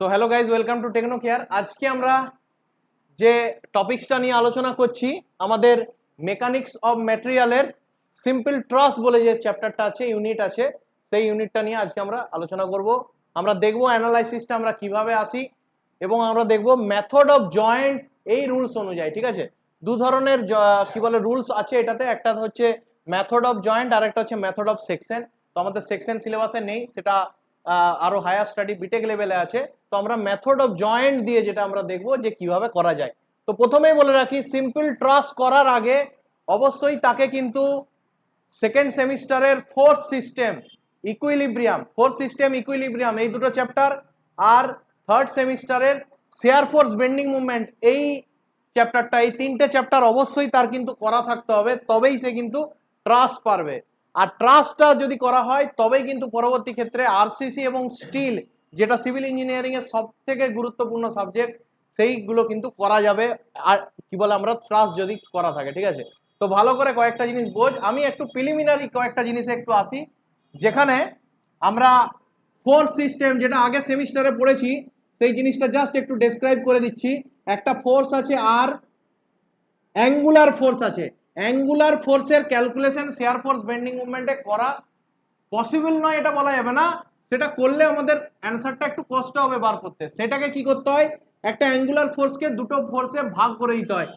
So hello guys, welcome to Techno Care. আজকে আমরা যে টপিক্সটা নিয়ে আলোচনা করছি, আমাদের মেকানিক্স অফ ম্যাটেরিয়ালের সিম্পল ট্রাস বলে যে চ্যাপ্টারটা আছে, ইউনিট আছে, সেই ইউনিটটা নিয়ে আজকে আমরা আলোচনা করব। আমরা দেখব অ্যানালাইসিসটা আমরা কিভাবে আসি, এবং আমরা দেখব মেথড অফ জয়েন্ট এই রুলস অনুযায়ী। ঠিক আছে, দু ধরনের কি বলে রুলস আছে এটাতে, একটা হচ্ছে মেথড অফ জয়েন্ট আর একটা হচ্ছে মেথড অফ সেকশন। তো আমাদের সেকশন সিলেবাসে নেই, সেটা আরো হায়ার স্টাডি বিটেক লেভেলে আছে। তো আমরা মেথড অফ জয়েন্ট দিয়ে যেটা আমরা দেখবো যে কিভাবে করা যায়। তো প্রথমেই বলে রাখি, সিম্পল ট্রাস করার আগে অবশ্যই তাকে কিন্তু সেকেন্ড সেমিস্টারের ফোর্স সিস্টেম ইকুইলিব্রিয়াম এই দুটো চ্যাপ্টার, আর থার্ড সেমিস্টারের শেয়ার ফোর্স বেন্ডিং মুভমেন্ট এই চ্যাপ্টারটা, এই তিনটে চ্যাপ্টার অবশ্যই তার কিন্তু করা থাকতে হবে, তবেই সে কিন্তু ট্রাস পারবে। আর ট্রাসটা যদি করা হয় তবেই কিন্তু পরবর্তী ক্ষেত্রে আরসিসি এবং স্টিল, যেটা সিভিল ইঞ্জিনিয়ারিং এর সব থেকে গুরুত্বপূর্ণ সাবজেক্ট, সেইগুলো কিন্তু করা যাবে। আর কি বলে, আমরা ট্রাস যদি করা থাকে। ঠিক আছে, তো ভালো করে কয়েকটা জিনিস বোঝ। আমি একটু প্রিলিমিনারি কয়েকটা জিনিসে একটু আসি, যেখানে আমরা ফোর্স সিস্টেম যেটা আগে সেমিস্টারে পড়েছি সেই জিনিসটা জাস্ট একটু ডেসক্রাইব করে দিচ্ছি। একটা ফোর্স আছে আর অ্যাঙ্গুলার ফোর্স আছে। অ্যাঙ্গুলার ফোর্সের ক্যালকুলেশন শেয়ার ফোর্স বেন্ডিং মুভমেন্টে করা পসিবল নয় এটা বলা যাবে না, সেটা করলে আমাদের অ্যান্সারটা একটু কষ্ট হবে বার করতে। সেটাকে কি করতে হয়, একটা অ্যাঙ্গুলার ফোর্সকে দুটো ফোর্সে ভাগ করে দিতে হয়,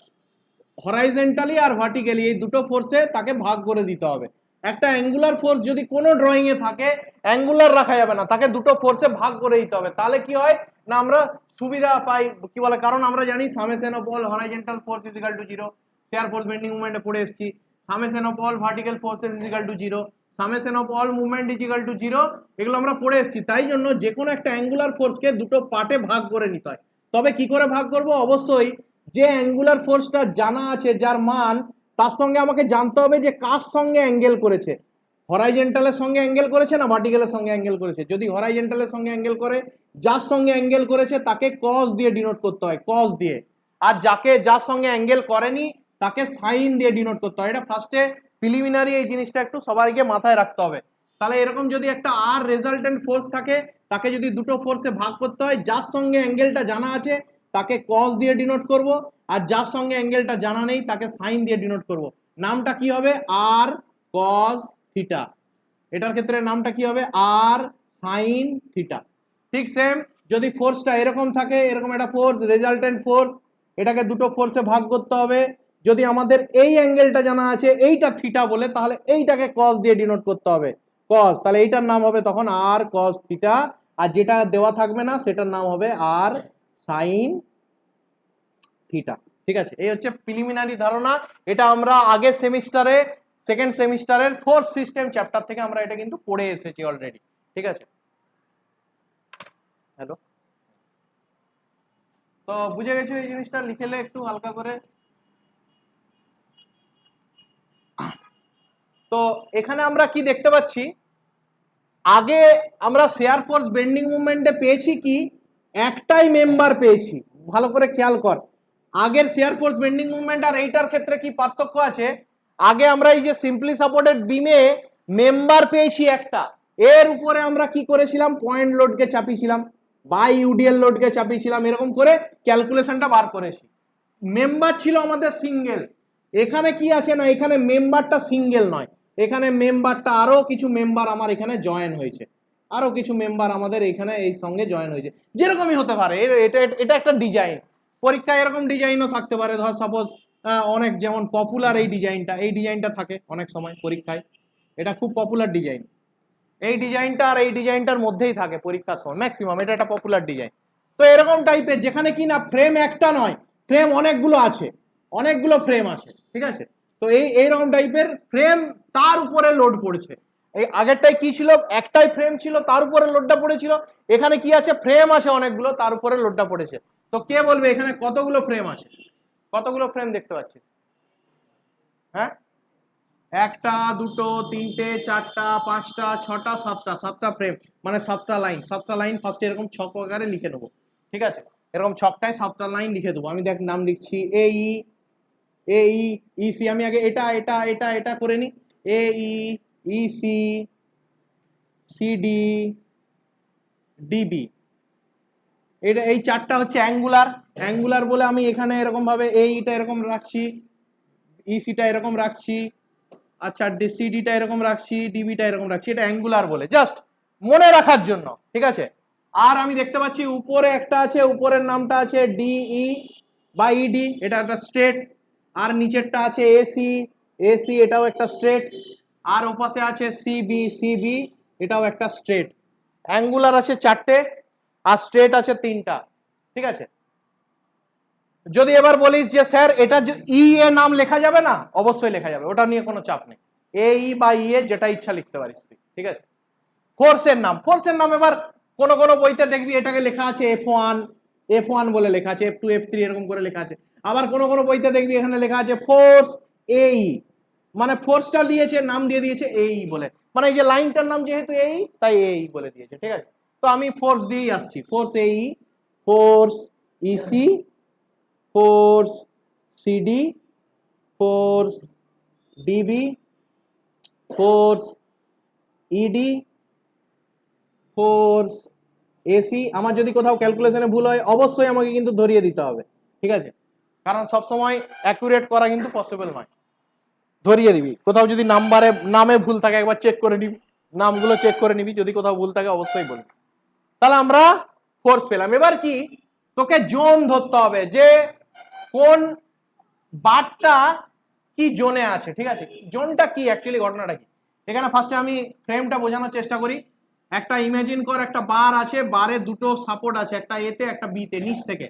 হরাইজেন্টালি আর ভার্টিক্যালি, এই দুটো ফোর্সে তাকে ভাগ করে দিতে হবে। একটা অ্যাঙ্গুলার ফোর্স যদি কোনো ড্রয়িং এ থাকে, অ্যাঙ্গুলার রাখা যাবে না, তাকে দুটো ফোর্সে ভাগ করে দিতে হবে। তাহলে কি হয় না, আমরা সুবিধা পাই, কি বলে, কারণ আমরা জানি summation of all horizontal force is equal to 0, shear force bending মুভমেন্টে পড়ে এসেছি। Summation of all vertical forces is equal to 0, summation of all movement is equal to 0, এগুলো আমরা পড়ে এসেছি। তাই জন্য যে কোনো একটা অ্যাঙ্গুলার ফোর্সকে দুটো পার্টে ভাগ করে নিতে হয়। তবে কি করে ভাগ করব, অবশ্যই যে অ্যাঙ্গুলার ফোর্সটা জানা আছে, যার মান, তার সঙ্গে আমাকে জানতে হবে যে কার সঙ্গে অ্যাঙ্গেল করেছে, হরাইজেন্টালের সঙ্গে অ্যাঙ্গেল করেছে না ভার্টিক্যালের সঙ্গে অ্যাঙ্গেল করেছে। যদি হরাইজেন্টালের সঙ্গে অ্যাঙ্গেল করে, যার সঙ্গে অ্যাঙ্গেল করেছে তাকে কস দিয়ে ডিনোট করতে হয়, কস দিয়ে। আর যার সঙ্গে অ্যাঙ্গেল করেনি তাকে সাইন দিয়ে ডিনোট করতে হয়। এটা ফার্স্টে প্রিলিমিনারি, এই জিনিসটা একটু সবাইকে মাথায় রাখতে হবে। তাহলে এরকম যদি একটা আর রেজাল্টেন্ট ফোর্স থাকে, তাকে যদি দুটো ফোর্সে ভাগ করতে হয়, যার সঙ্গে অ্যাঙ্গেলটা জানা আছে তাকে কস দিয়ে ডিনোট করব, আর যার সঙ্গে অ্যাঙ্গেলটা জানা নেই তাকে সাইন দিয়ে ডিনোট করব। নামটা কি হবে, আর কস থিটা। এটার ক্ষেত্রে নামটা কি হবে, আর সাইন থিটা। ঠিক সেম, যদি ফোর্সটা এরকম থাকে, এরকম একটা ফোর্স, রেজাল্টেন্ট ফোর্স, এটাকে দুটো ফোর্সে ভাগ করতে হবে। যদি আমাদের এই অ্যাঙ্গেলটা জানা আছে, এইটা থিটা বলে, তাহলে এইটাকে কস দিয়ে ডিনোট করতে হবে, কস। তাহলে এইটার নাম হবে তখন আর কস থিটা, আর যেটা দেওয়া থাকবে না সেটার নাম হবে আর সাইন থিটা। ঠিক আছে, এই হচ্ছে প্রিলিমিনারি ধারণা। এটা আমরা আগের সেমিস্টারে, সেকেন্ড সেমিস্টারের ফোর্স সিস্টেম চ্যাপ্টার থেকে আমরা এটা কিন্তু পড়ে এসেছি অলরেডি। ঠিক আছে, হ্যালো, তো বুঝে গেছো এই জিনিসটা, লিখেলে একটু হালকা করে। তো এখানে আমরা কি দেখতে পাচ্ছি, আগে আমরা শেয়ার ফোর্স বেন্ডিং মুভমেন্টে পেয়েছি কি, একটাই মেম্বার পেয়েছি। ভালো করে খেয়াল কর, আগের শেয়ার ফোর্স বেন্ডিং মুভমেন্ট আর এইটার ক্ষেত্রে কি পার্থক্য আছে। আগে আমরা এই যে সিম্পলি সাপোর্টেড বিমে মেম্বার পেয়েছি একটা, এর উপরে আমরা কি করেছিলাম, পয়েন্ট লোডকে চাপিয়েছিলাম বা ইউডিএল লোডকে চাপিয়েছিলাম, এরকম করে ক্যালকুলেশনটা বার করেছি। মেম্বার ছিল আমাদের সিঙ্গেল। এখানে কি আছে না, এখানে মেম্বারটা সিঙ্গেল নয়, এখানে মেম্বারটা আরো কিছু মেম্বার আমার এখানে জয়েন হয়েছে, আরো কিছু মেম্বার আমাদের এখানে এই সঙ্গে জয়েন হয়েছে। যেরকমই হতে পারে, এটা একটা ডিজাইন, পরীক্ষায় এরকম ডিজাইনও থাকতে পারে। ধর সাপোজ অনেক, যেমন পপুলার এই ডিজাইনটা থাকে অনেক সময় পরীক্ষায়, এটা খুব পপুলার ডিজাইন। এই ডিজাইনটা আর এই ডিজাইনটার মধ্যেই থাকে পরীক্ষার সময় ম্যাক্সিমাম, এটা একটা পপুলার ডিজাইন। তো এরকম টাইপের, যেখানে কি না ফ্রেম একটা নয়, ফ্রেম অনেকগুলো আছে, অনেকগুলো ফ্রেম আছে। ঠিক আছে, তো এইরকম টাইপের ফ্রেম, তার উপরে লোড পড়েছে। এই আগেরটাই কি ছিল, একটাই ফ্রেম ছিল, তার উপরে লোডটা পড়েছিল। এখানে কি আছে, ফ্রেম আছে অনেকগুলো, তার উপরে লোডটা পড়েছে। তো কে বলবে এখানে কতগুলো ফ্রেম আছে, কতগুলো ফ্রেম দেখতে পাচ্ছিস? হ্যাঁ, একটা, দুটো, তিনটে, চারটা, পাঁচটা, ছটা, সাতটা, সাতটা ফ্রেম, মানে সাতটা লাইন। সাতটা লাইন ফার্স্টে এরকম ছক আকারে লিখে নেবো। ঠিক আছে, এরকম ছকটায় সাতটা লাইন লিখে দেবো। আমি দেখ নাম লিখছি এই এই ইসি। আমি আগে এটা এটা এটা এটা করে নি, এই ইসি সিডি ডিবি। এটা এই চারটা হচ্ছে অ্যাঙ্গুলার, অ্যাঙ্গুলার বলে আমি এখানে এরকম ভাবে এইটা এরকম রাখছি, ইসিটা এরকম রাখছি, আচ্ছা সিডিটা এরকম রাখছি, ডিবিটা এরকম রাখছি, এটা অ্যাঙ্গুলার বলে, জাস্ট মনে রাখার জন্য, ঠিক আছে। আর আমি দেখতে পাচ্ছি উপরে একটা আছে, উপরের নামটা আছে ডিই বা ইডি, এটা একটা স্ট্রেট। আর নিচেরটা আছে এসি, এসি এটাও একটা স্ট্রেট। আর ওপাশে আছে সিবি, সিবি এটাও একটা স্ট্রেট। অ্যাঙ্গুলার আছে চারটে আর স্ট্রেট আছে তিনটা, ঠিক আছে। যদি এবার বলিস যে স্যার এটা ই এ নাম লেখা যাবে না, অবশ্যই লেখা যাবে, ওটা নিয়ে কোনো চাপ নেই, এ ই বা ই এ যেটা ইচ্ছা লিখতে পারিস তুই, ঠিক আছে। ফোর্সের নাম, ফোর্সের নাম এবার কোন কোন বইতে দেখবি এটাকে লেখা আছে F1, F1 বলে লেখা আছে, F2, F3 এরকম করে লেখা আছে। আবার কোন কোন বইতে দেখবি এখানে লেখা আছে ফোর্স এই, মানে ফোর্সটা দিয়েছে নাম দিয়ে দিয়েছে এই বলে, মানে এই যে লাইনটার নাম যেহেতু এই তাই এই বলে দিয়েছে, ঠিক আছে। তো আমি ফোর্স দিয়েই আসছি, force AE, force EC, force CD, force DB, force ED, force AC. আমার যদি কোথাও ক্যালকুলেশনে ভুল হয় অবশ্যই আমাকে কিন্তু ধরিয়ে দিতে হবে, ঠিক আছে, কারণ সবসময় অ্যাকুরেট করা কিন্তু পসিবল নয়। ধরিয়ে দিবি, কোথাও যদি নামে ভুল থাকে একবার চেক করে নিবি, নামগুলো চেক করে নিবি, যদি কোথাও ভুল থাকে অবশ্যই বলবি। তাহলে আমরা ফোর্স পেলাম। এবার কি তোকে জোন ধরতে হবে, যে কোন বারটা কি জোনে আছে, ঠিক আছে। জোনটা কি অ্যাকচুয়ালি, ঘটনাটা কি, এখানে ফার্স্টে আমি ফ্রেমটা বোঝানোর চেষ্টা করি। একটা ইমাজিন কর, একটা বার আছে, বারে দুটো সাপোর্ট আছে, একটা এতে একটা বিতে নিচ থেকে,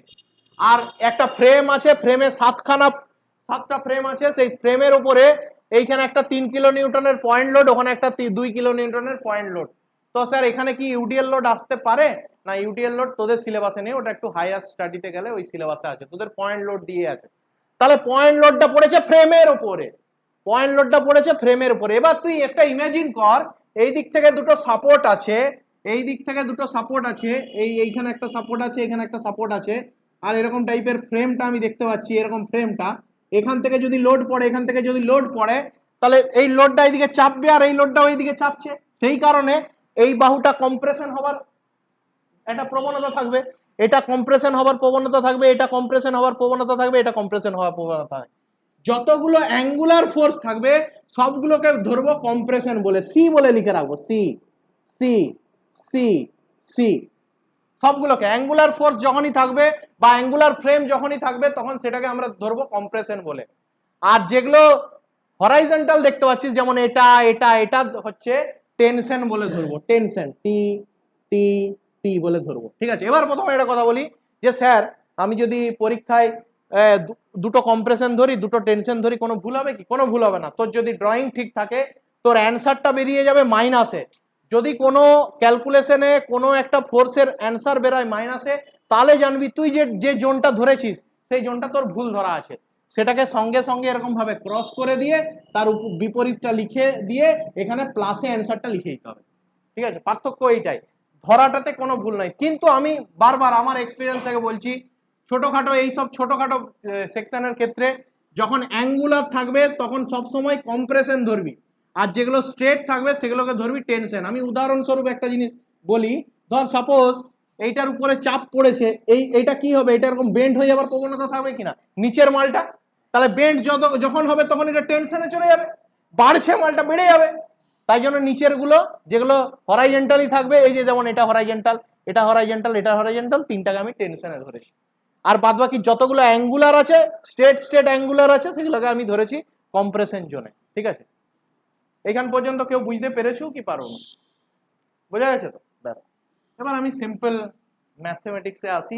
আর একটা ফ্রেম আছে, ফ্রেমে সাতটা ফ্রেম আছে, সেই ফ্রেমের উপরে এইখানে একটা 3 কিলো নিউটনের পয়েন্ট লোড, ওখানে একটা 2 কিলো নিউটনের পয়েন্ট লোড। তো স্যার এখানে কি ইউডিএল লোড আসতে পারে না? ইউডিএল লোড তোদের সিলেবাসে নেই, ওটা একটু হায়ার স্টাডিতে গেলে ওই সিলেবাসে আছে, তোদের পয়েন্ট লোড দিয়ে আছে। তাহলে পয়েন্ট লোডটা পড়েছে ফ্রেমের উপরে, পয়েন্ট লোডটা পড়েছে ফ্রেমের উপরে। এবার তুই একটা ইমাজিন কর, এই দিক থেকে দুটো সাপোর্ট আছে, এই দিক থেকে দুটো সাপোর্ট আছে, এইখানে একটা সাপোর্ট আছে, এখানে একটা সাপোর্ট আছে, আর এরকম টাইপের ফ্রেমটা আমি দেখতে পাচ্ছি, এরকম ফ্রেমটা, এখান থেকে যদি লোড পড়ে, এখান থেকে যদি লোড পড়ে, তাহলে এই লোডটা এইদিকে চাপবে আর এই লোডটা ওইদিকে চাপছে, সেই কারণে এই বাহুটা কম্প্রেশন হওয়ার একটা প্রবণতা থাকবে, এটা কম্প্রেশন হওয়ার প্রবণতা থাকবে, এটা কম্প্রেশন হওয়ার প্রবণতা থাকবে, এটা কম্প্রেশন হওয়ার প্রবণতা থাকবে। যতগুলো অ্যাঙ্গুলার ফোর্স থাকবে সবগুলোকে ধরবো কম্প্রেশন বলে, সি বলে লিখে রাখবো, সি সি সি সি। সবগুলোকে অ্যাঙ্গুলার ফোর্স যখনই থাকবে বা অ্যাঙ্গুলার ফ্রেম যখনই থাকবে তখন সেটাকে আমরা ধরবো কম্প্রেশন বলে। আর যেগুলো হরাইজন্টাল দেখতে পাচ্ছিস, যেমন এটা এটা এটা হচ্ছে টেনশন বলে ধরবো, টেনশন, টি টি টি বলে ধরবো, ঠিক আছে। এবার প্রথমে একটা কথা বলি যে স্যার আমি যদি পরীক্ষায় দুটো কম্প্রেশন ধরি, দুটো টেনশন ধরি, কোনো ভুল হবে কি? কোনো ভুল হবে না। তোর যদি ড্রয়িং ঠিক থাকে তোর অ্যান্সারটা বেরিয়ে যাবে মাইনাসে। যদি কোনো ক্যালকুলেশনে কোনো একটা ফোর্সের অ্যান্সার বেরোয় মাইনাসে, তাহলে জানবি তুই যে জোনটা ধরেছিস সেই জোনটা তোর ভুল ধরা আছে। সেটাকে সঙ্গে সঙ্গে এরকম ভাবে ক্রস করে দিয়ে তার বিপরীতটা লিখে দিয়ে এখানে প্লাসে অ্যান্সারটা লিখে দিতে হবে, ঠিক আছে। পার্থক্য এইটাই, ধরাটাতে কোনো ভুল নাই। কিন্তু আমি বারবার আমার এক্সপিরিয়েন্স থেকে বলছি, ছোটখাটো এইসব ছোটখাটো সেকশনের ক্ষেত্রে যখন অ্যাঙ্গুলার থাকবে তখন সবসময় কম্প্রেশন ধরবি, আর যেগুলো স্ট্রেট থাকবে সেগুলোকে ধরবি টেনশন। আমি উদাহরণস্বরূপ একটা জিনিস বলি, ধর সাপোজ এইটার উপরে চাপ পড়েছে, এইটা কি হবে, এটা এরকম বেন্ড হয়ে যাবার প্রবণতা থাকবে কিনা নিচের মালটা, তাহলে বেন্ড যখন হবে তখন এটা টেনশনে চলে যাবে, বাড়ছে মালটা বেড়ে যাবে। তাই জন্য নিচের গুলো যেগুলো হরাইজেন্টালি থাকবে, এই যে যেমন এটা হরাইজেন্টাল, এটা হরাইজেন্টাল, এটা হরাইজেন্টাল, তিনটাকে আমি টেনশনে ধরেছি। আর বাদ বাকি যতগুলো অ্যাঙ্গুলার আছে, স্ট্রেট অ্যাঙ্গুলার আছে, সেগুলোকে আমি ধরেছি কম্প্রেশন জোনে, ঠিক আছে। এখান পর্যন্ত কেউ বুঝতে পেরেছো কি পারো না? বোঝা গেছে তো? ব্যাস। এবার আমি সিম্পল ম্যাথমেটিক্সে আসি,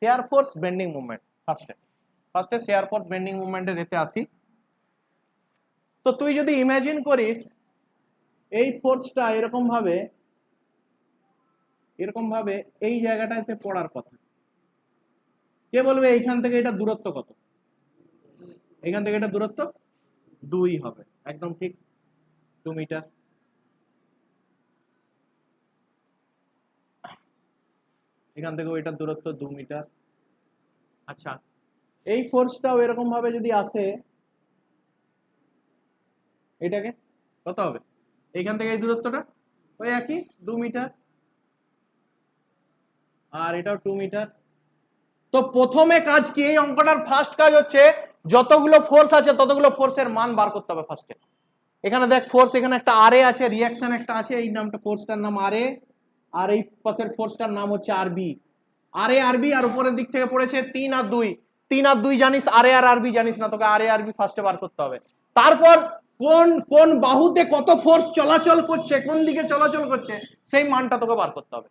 শেয়ার ফোর্স বেন্ডিং মুভমেন্ট। ফার্স্টে শেয়ার ফোর্স বেন্ডিং মুভমেন্টের এতে আসি। তো তুই যদি ইমাজিন করিস এই ফোর্সটা এরকম ভাবে এই জায়গাটাতে পড়ার কথা, কে বলবে এইখান থেকে এটা দূরত্ব কত? এখান থেকে এটা দূরত্ব 2 হবে, একদম ঠিক, 2 মিটার। এখান থেকে এটার দূরত্ব 2 মিটার। আচ্ছা, এই ফোর্সটাও এরকম ভাবে যদি আসে, এটাকে কত হবে? এইখান থেকে এই দূরত্বটা ওই একই 2 মিটার। আর এটাও 2 মিটার। তো প্রথমে কাজ কি, এই অঙ্কটার ফার্স্ট কাজ হচ্ছে যতগুলো ফোর্স আছে ততগুলো ফোর্সের মান বার করতে হবে ফার্স্টে। এখানে দেখ ফোর্স, এখানে একটা আর এ আছে, রিয়াকশন একটা আছে, এই নামটা ফোর্সটার নাম আর এ, আর এই পাশের ফোর্সটার নাম হচ্ছে আরবি। আর এ আরবি, আর উপরের দিক থেকে পড়েছে 3 আর 2। 3 আর 2 জানিস, আর এ আর আরবি জানিস না, তোকে আর এ আরবি ফার্স্টে বার করতে হবে। তারপর কোন কোন বাহুতে কত ফোর্স চলাচল করছে, কোন দিকে চলাচল করছে, সেই মানটা তোকে বার করতে হবে।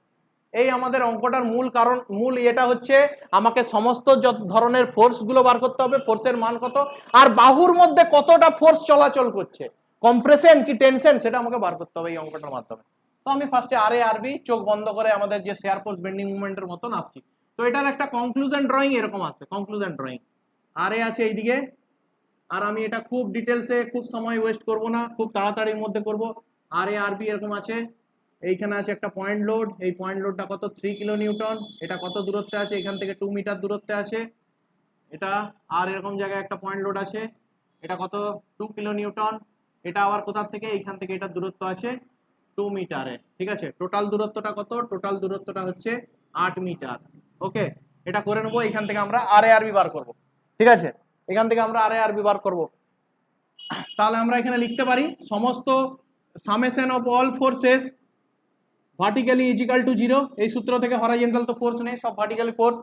এই আমাদের অঙ্কটার মূল কারণ, মূল এটা হচ্ছে আমাকে সমস্ত যত ধরনের ফোর্স গুলো বার করতে হবে, ফোর্সের মান কত, আর বাহুর মধ্যে কতটা ফোর্স চলাচল করছে, কম্প্রেশন কি টেনশন, সেটা আমাকে বার করতে হবে এই অঙ্কটার মাধ্যমে। তো আমি ফার্স্টে আর এ আরবি চোখ বন্ধ করে আমাদের যে শেয়ার ফোর্স বেন্ডিং মুভমেন্টের মতন আসছি। তো এটার একটা কনক্লুশন ড্রয়িং এরকম আসছে, কনক্লুশন ড্রয়িং আর এ আছে এইদিকে। আর আমি এটা খুব ডিটেলসে, খুব সময় ওয়েস্ট করব না, খুব তাড়াতাড়ির মধ্যে করব। আর এ আরবি এরকম আছে, এইখানে আছে একটা পয়েন্ট লোড, এই পয়েন্ট লোডটা কত 3 কিলো নিউটন, এটা কত দূরত্বে আছে, এখান থেকে 2 মিটার দূরত্বে আছে এটা। আর এরকম জায়গায় একটা পয়েন্ট লোড আছে, এটা কত 2 কিলো নিউটন, এটা আবার কোথা থেকে, এইখান থেকে এটা দূরত্ব আছে 2 মিটারে, ঠিক আছে। টোটাল দূরত্বটা কত, টোটাল দূরত্বটা হচ্ছে 8 মিটার। ওকে, এটা করে নেবো, এখান থেকে আমরা আর এ আরবি বার করব, ঠিক আছে, এখান থেকে আমরা আর এ আরবি বার করব। তাহলে আমরা এখানে লিখতে পারি সমস্ত summation of all forces vertically is equal to 0। এই সূত্র থেকে হরাইজন্টাল তো ফোর্স নেই, সব ভার্টিক্যালি ফোর্স।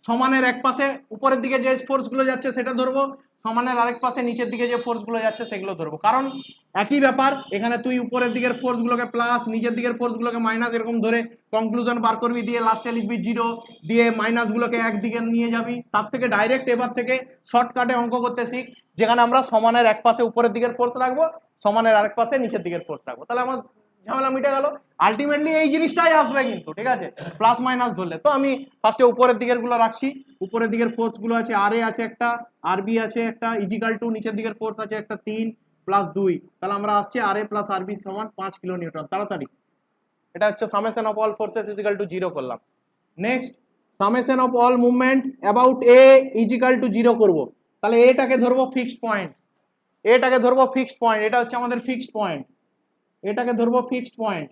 সমানের এক পাশে উপরের দিকে যে ফোর্স গুলো যাচ্ছে সেটা ধরবো, সমানের আরেক পাশে নিচের দিকে যে ফোর্স গুলো যাচ্ছে সেগুলো ধরবো, কারণ একই ব্যাপার। এখানে তুই উপরের দিকের ফোর্স গুলোকে প্লাস, নিচের দিকের ফোর্স গুলোকে মাইনাস, এরকম ধরে কনক্লুশন বার করবি, দিয়ে লাস্টে লিখবি 0, দিয়ে মাইনাস গুলোকে একদিকে নিয়ে যাবি। তার থেকে ডাইরেক্ট এবার থেকে শর্টকাটে অঙ্ক করতে শিখ, যেখানে আমরা সমানের এক পাশে উপরের দিকের ফোর্স রাখবো, সমানের আরেক পাশে নিচের দিকের ফোর্স রাখবো, তাহলে আমার ঝামেলা মিটে গেল। আলটিমেটলি এই জিনিসটাই আসবে কিন্তু, ঠিক আছে, প্লাস মাইনাস ধরলে। তো আমি ফার্স্টে উপরের দিকের গুলো রাখছি, উপরের দিকের ফোর্স গুলো আছে আর এ আছে একটা, আর বি আছে একটা, ইজিক্যাল টু নিচের দিকের ফোর্স আছে একটা 3 প্লাস 2, তাহলে আমরা আসছি আর এ প্লাস আর বি সমান 5 কিলো নিউটন। তাড়াতাড়ি, এটা হচ্ছে summation of all forces is equal to 0 করলাম। Next summation of all movement about A is equal to 0 করব। তাহলে এটাকে ধরবো ফিক্সড পয়েন্ট, এটাকে ধরবো ফিক্সড পয়েন্ট, এটা হচ্ছে আমাদের ফিক্সড পয়েন্ট, এটাকে ধরবো ফিক্সড পয়েন্ট।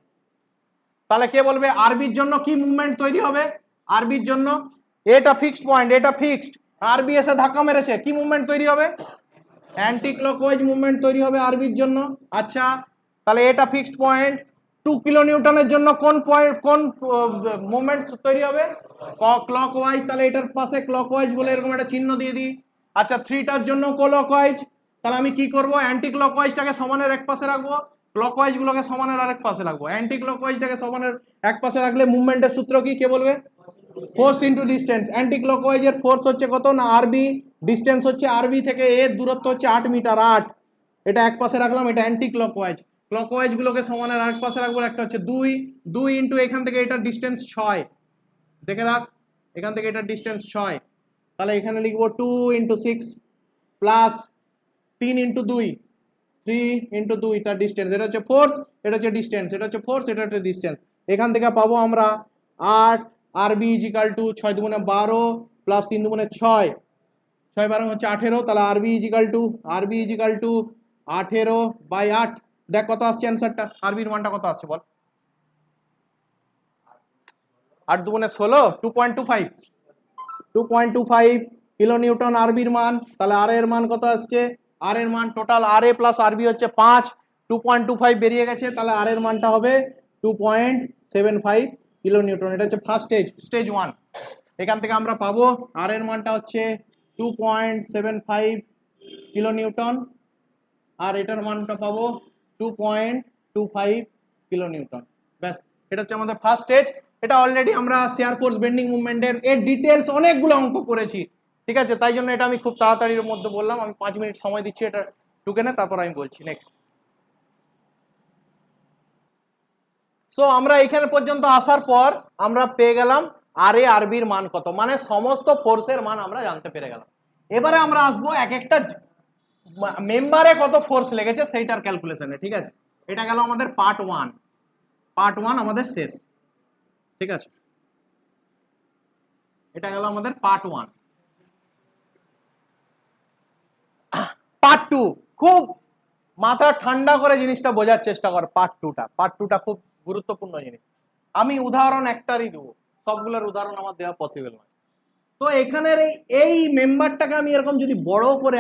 তাহলে কে বলবে আরবির জন্য কি মুভমেন্ট তৈরি হবে, আরবির জন্য এটা ফিক্সড পয়েন্ট, এটা ফিক্সড, আরবি এসে ধাক্কা মেরেছে, কি মুভমেন্ট তৈরি হবে, অ্যান্টি ক্লকওয়াইজ মুভমেন্ট তৈরি হবে আরবির জন্য। আচ্ছা, তাহলে এটা ফিক্সড পয়েন্ট। 2 কিলো নিউটনের জন্য কোন পয়েন্ট, কোন মুভমেন্ট তৈরি হবে, ক্লকওয়াইজ, তাহলে এটার পাশে ক্লকওয়াইজ বলে এরকম একটা চিহ্ন দিয়ে দিই। আচ্ছা, 3টার জন্য ক্লকওয়াইজ, তাহলে আমি কি করব, অ্যান্টি ক্লকওয়াইজটাকে সমানের এক পাশে রাখবো, ক্লকওয়াইজ গুলোকে সমানের আরেক পাশে রাখবো। অ্যান্টি ক্লকওয়াইজটাকে সমানের এক পাশে রাখলে মুভমেন্টের সূত্র কি, কে বলবে, ফোর্স ইন্টু ডিস্টেন্স। অ্যান্টি ক্লকওয়াইজের ফোর্স হচ্ছে কত না আরবি, ডিস্টেন্স হচ্ছে আরবি থেকে এর দূরত্ব হচ্ছে 8 মিটার, 8, এটা এক পাশে রাখলাম, এটা অ্যান্টি ক্লকওয়াইজ। ক্লকওয়াইজ গুলোকে সমানের আরেক পাশে রাখবো, একটা হচ্ছে 2 ইন্টু এখান থেকে এটার ডিস্টেন্স 6, দেখে রাখ, এখান থেকে এটার ডিস্টেন্স 6, তাহলে এখানে লিখবো 2 ইন্টু 6 প্লাস 3 ইন্টু 2, 3 ইন্টু 2, তার ডিস্টেন্স, এটা হচ্ছে ফোর্স, এটা হচ্ছে ডিস্টেন্স, এটা হচ্ছে ফোর্স, এটা হচ্ছে ডিস্টেন্স। এখান থেকে পাবো আমরা 8 আরবি ইজিক্যাল টু 6 দুগুণে 12 প্লাস 3 দুগুণে 6, 6 12 হচ্ছে 18, তাহলে আরবি ইজিক্যাল টু 18/8। দেখ কত আসছে অ্যান্সারটা, আরবির মানটা কত আসছে বল, 8 দুগুণে 16, 2.25 কিলো নিউটন আরবির মান। তাহলে আর এর মান কত আসছে, আর এর মান টোটাল আর এ প্লাস আরবি হচ্ছে 5, 2.25 বেরিয়ে গেছে, তাহলে আর এর মানটা হবে 2.75 কিলো নিউটন। এটা হচ্ছে ফার্স্ট স্টেজ, স্টেজ 1। এখান থেকে আমরা পাবো আর এর মানটা হচ্ছে 2.75 কিলো নিউটন, আর এটার মানটা পাবো 2.25 কিলো নিউটন। ব্যাস, এটা হচ্ছে আমাদের ফার্স্ট স্টেজ। এটা অলরেডি আমরা শেয়ার ফোর্স বেন্ডিং মুভমেন্টের এর ডিটেলস অনেকগুলো অঙ্ক করেছি, ঠিক আছে, তাই জন্য এটা আমি খুব তাড়াতাড়ির মধ্যে বললাম। আমি 5 মিনিট সময় দিচ্ছি এটা ঢুকে না, তারপর আমি বলছি নেক্সট। সো আমরা এখানে পর্যন্ত আসার পর আমরা পেয়ে গেলাম আর এ আরবির মান কত, মানে সমস্ত ফোর্সের মান আমরা জানতে পেরে গেলাম। এবারে আমরা আসবো এক একটা মেম্বারে কত ফোর্স লেগেছে সেইটার ক্যালকুলেশনে, ঠিক আছে। এটা গেল আমাদের পার্ট 1, পার্ট 1 আমাদের শেষ, ঠিক আছে, এটা গেল আমাদের পার্ট 1। পার্ট 2, খুব মাথা ঠান্ডা করে জিনিসটা বোঝার চেষ্টা কর। পার্ট 2টা খুব গুরুত্বপূর্ণ জিনিস। আমি উদাহরণ একটারই দেবো, সবগুলোর উদাহরণ আমার দেওয়া পসিবল নয়। তো এখানের এই মেম্বারটাকে আমি এরকম যদি বড় করে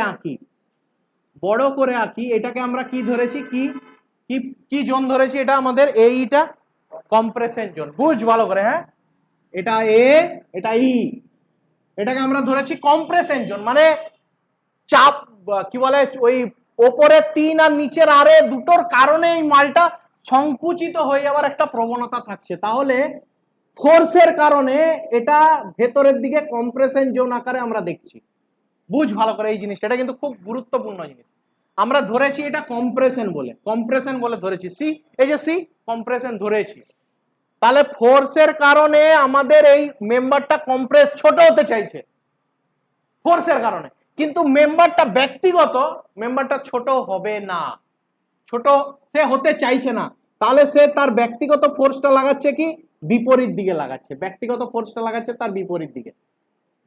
আঁকি, এটাকে আমরা কি ধরেছি, কি কি কি জোন ধরেছি, এটা আমাদের এইটা কম্প্রেশন জোন। বুঝ ভালো করে, হ্যাঁ, এটা এ, এটা ই, এটাকে আমরা ধরেছি কম্প্রেশন জোন। মানে চাপ কি বলে, ওই ওপরে 3 আর নিচের আর দুটোর কারণে এই মালটা সংকুচিত হয়ে যাওয়ার একটা প্রবণতা থাকছে। তাহলে ফোর্সের কারণে এটা ভেতরের দিকে কম্প্রেশন জোন আকারে আমরা দেখছি। বুঝ ভালো করে এই জিনিসটা, এটা কিন্তু খুব গুরুত্বপূর্ণ জিনিস। আমরা ধরেছি এটা কম্প্রেশন বলে ধরেছি, সি, এই যে সি কম্প্রেশন ধরেছি। তাহলে ফোর্সের কারণে আমাদের এই মেম্বারটা কম্প্রেস ছোট হতে চাইছে ফোর্সের কারণে, কিন্তু মেম্বারটা ছোট হবে না, ছোট সে হতে চাইছে না। তাহলে সে তার ব্যক্তিগত ফোর্সটা লাগাচ্ছে কি বিপরীত দিকে লাগাচ্ছে, তার বিপরীত দিকে।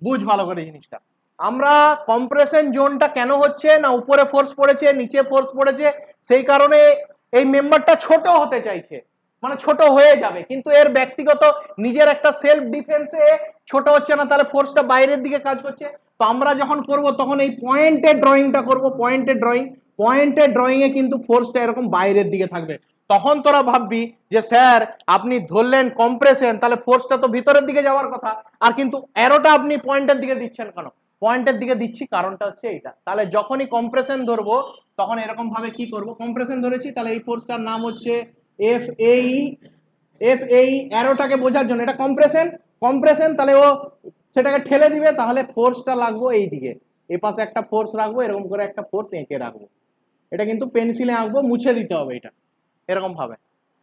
বুঝ ভালো করে জিনিসটা। আমরা কম্প্রেশন জোনটা কেন হচ্ছে না, উপরে ফোর্স পড়েছে, নিচে ফোর্স পড়েছে, সেই কারণে এই মেম্বারটা ছোট হতে চাইছে, মানে ছোট হয়ে যাবে, কিন্তু এর ব্যক্তিগত নিজের একটা সেলফ ডিফেন্সে ছোট হচ্ছে না, তাহলে ফোর্সটা বাইরের দিকে কাজ করছে। তো আমরা যখন করব তখন এই পয়েন্টের ড্রয়িংটা করব, পয়েন্টের ড্রয়িং এ কিন্তু ফোর্সটা এরকম বাইরের দিকে থাকবে। তখন তোরা ভাববি যে স্যার আপনি ধরলেন কম্প্রেশন, তাহলে ফোর্সটা তো ভিতরের দিকে যাওয়ার কথা, আর কিন্তু অ্যারোটা আপনি পয়েন্টের দিকে দিচ্ছেন কেন? পয়েন্টের দিকে দিচ্ছি কারণটা হচ্ছে এইটা। তাহলে যখনই কম্প্রেশন ধরবো তখন এরকম ভাবে কি করব, কম্প্রেশন ধরেছি, তাহলে এই ফোর্সটার নাম হচ্ছে এফ এই অ্যারোটাকে বোঝার জন্য এটা কম্প্রেশন, তাহলে ও সেটাকে ঠেলে দিবে, তাহলে ফোর্সটা লাগবো এই দিকে, এ পাশে একটা ফোর্স রাখবো, এরকম করে একটা ফোর্স এঁকে রাখবো। এটা কিন্তু পেন্সিলে আঁকবো, মুছে দিতে হবে এটা এরকম ভাবে।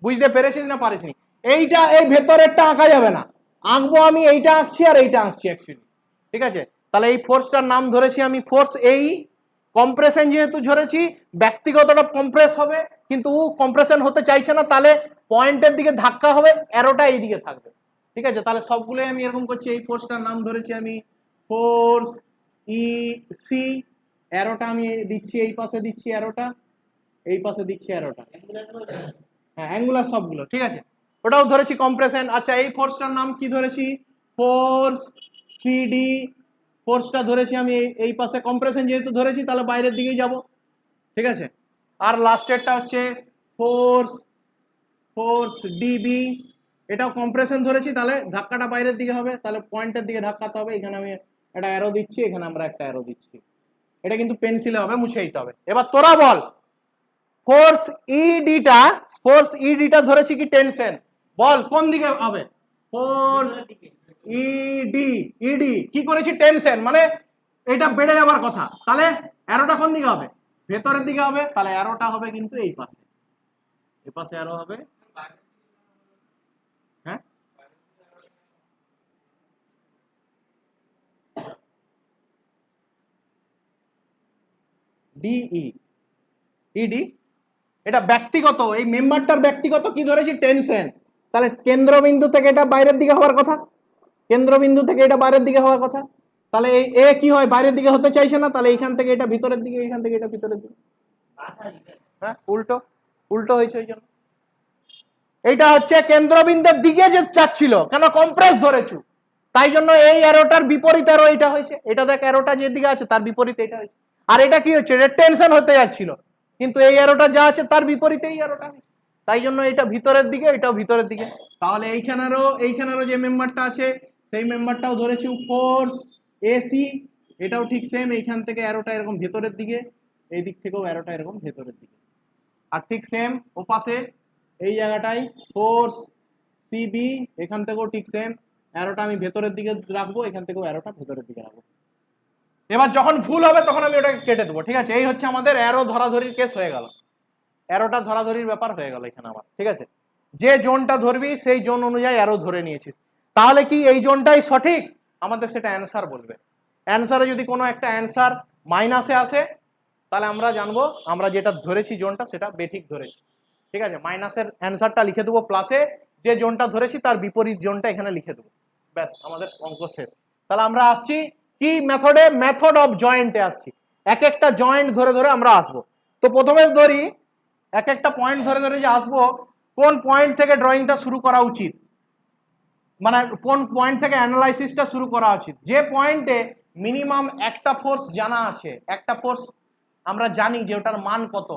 বুঝতে পেরেছিস না পারিসনি? এইটা এই ভেতরেরটা আঁকা যাবে না, আঁকবো আমি এইটা আঁকছি আর এইটা আঁকছি অ্যাকচুয়ালি, ঠিক আছে? তাহলে এই ফোর্সটার নাম ধরেছি আমি ফোর্স এই, কম্প্রেশন যেহেতু ধরেছি, ব্যক্তিগতটা কম্প্রেস হবে, কিন্তু কম্প্রেশন হতে চাইছে না, তাহলে পয়েন্টের দিকে ধাক্কা হবে, অ্যারোটা এই দিকে থাকবে, ঠিক আছে? তাহলে সবগুলোই আমি এরকম করছি। এই ফোর্সটার নাম ধরেছি আমি ফোর্স ই সি, অ্যারোটা আমি দিচ্ছি এই পাশে, দিচ্ছি অ্যারোটা এই পাশে, দিচ্ছি অ্যারোটা, হ্যাঁ অ্যাঙ্গুলার সবগুলো, ঠিক আছে? ওটাও ধরেছি কম্প্রেশন। আচ্ছা, এই ফোর্সটার নাম কি ধরেছি? ফোর্স সিডি, ফোর্সটা ধরেছি আমি এই পাশে, কম্প্রেশন যেহেতু ধরেছি তাহলে বাইরের দিকেই যাব, ঠিক আছে? আর লাস্টেরটা হচ্ছে ফোর্স ডিবি, এটাও কম্প্রেশন ধরেছি, তাহলে ধাক্কাটা বাইরের দিকে হবে, তাহলে পয়েন্টের দিকে ধাক্কাতে হবে। এখানে আমি একটা অ্যারো দিচ্ছি, এখানে আমরা একটা অ্যারো দিচ্ছি, এটা কিন্তু পেন্সিলে হবে, মুছে দিতে হবে। এবার তোরা বল, ফোর্স ইডিটা ধরেছি কি টেনশন, বল কোন দিকে হবে? ফোর্স ইডি কি করেছি? টেনশন, মানে এটা বেড়ে যাওয়ার কথা, তাহলে অ্যারোটা কোন দিকে হবে? ভেতরের দিকে হবে, তাহলে অ্যারোটা হবে কিন্তু এই পাশে, এই পাশে অ্যারো হবে, হ্যাঁ ইডি, এটা ব্যক্তিগত, এই মেম্বারটার ব্যক্তিগত কি ধরেছি? টেনশন। তাহলে কেন্দ্রবিন্দু থেকে এটা বাইরের দিকে হওয়ার কথা, তাহলে এই এ কি হয়? বাইরের দিকে হতে চাইছে না, তাহলে এইখান থেকে এটা ভিতরের দিকে, এইখান থেকে এটা ভিতরের দিকে, হ্যাঁ উল্টো হয়েছে। ওই জন্য এইটা হচ্ছে কেন্দ্রবিন্দুর দিকে যে চাচ্ছিল, কেন? কম্প্রেস ধরেছু, তাই জন্য এই অ্যারোটার বিপরীত অ্যারো এটা হয়েছে। এটা দেখ, অ্যারোটা যেদিকে আছে তার বিপরীতে এটা হয়েছে। আর এটা কি হচ্ছে? এটা টেনশন হতে যাচ্ছিল, কিন্তু এই অ্যারোটা যা আছে তার বিপরীতে এই অ্যারোটা, তাই জন্য এটা ভিতরের দিকে, এটাও ভিতরের দিকে। তাহলে এইখানেরও যে মেম্বারটা আছে সেই মেম্বারটাও ধরেছি ফোর্স এসি, এটাও ঠিক সেম, এইখান থেকে অ্যারোটা এরকম ভেতরের দিকে, এই দিক থেকেও অ্যারোটা এরকম ভেতরের দিকে, আর ঠিক সেম ওপাশে এই জায়গাটাই ফোর্স সিবি, এখান থেকেও ঠিক সেম, অ্যারোটা আমি ভেতরের দিকে রাখবো, এখান থেকেও অ্যারোটা ভেতরের দিকে রাখবো। এবার যখন ভুল হবে তখন আমি ওটাকে কেটে দেবো, ঠিক আছে? এই হচ্ছে আমাদের অ্যারো ধরাধরির কেস হয়ে গেল, অ্যারোটা ধরাধরির ব্যাপার হয়ে গেল এখানে আমার, ঠিক আছে? যে জোনটা ধরবি সেই জোন অনুযায়ী অ্যারো ধরে নিয়েছিস, তাহলে কি এই জোনটাই সঠিক? আমাদের সেটা অ্যান্সার বলবে। অ্যান্সারে যদি কোনো একটা অ্যান্সার মাইনাসে আসে, তাহলে আমরা জানবো আমরা যেটা ধরেছি জোনটা সেটা বেঠিক ধরেছি, ঠিক আছে? মাইনাসের অ্যান্সারটা লিখে দেবো, প্লাসে যে জোনটা ধরেছি তার বিপরীত জোনটা এখানে লিখে দেবো, ব্যাস আমাদের অঙ্ক শেষ। তাহলে আমরা আসছি কি মেথডে? মেথড অফ জয়েন্টে আসছি। এক একটা জয়েন্ট ধরে ধরে আমরা আসবো। তো প্রথমে ধরি, এক একটা পয়েন্ট ধরে ধরে যে আসবো, কোন পয়েন্ট থেকে ড্রয়িংটা শুরু করা উচিত? মানে কোন পয়েন্ট থেকে অ্যানালাইসিসটা শুরু করা উচিত, যে পয়েন্টে মিনিমাম একটা ফোর্স জানা আছে, একটা ফোর্স আমরা জানি যে ওটার মান কত,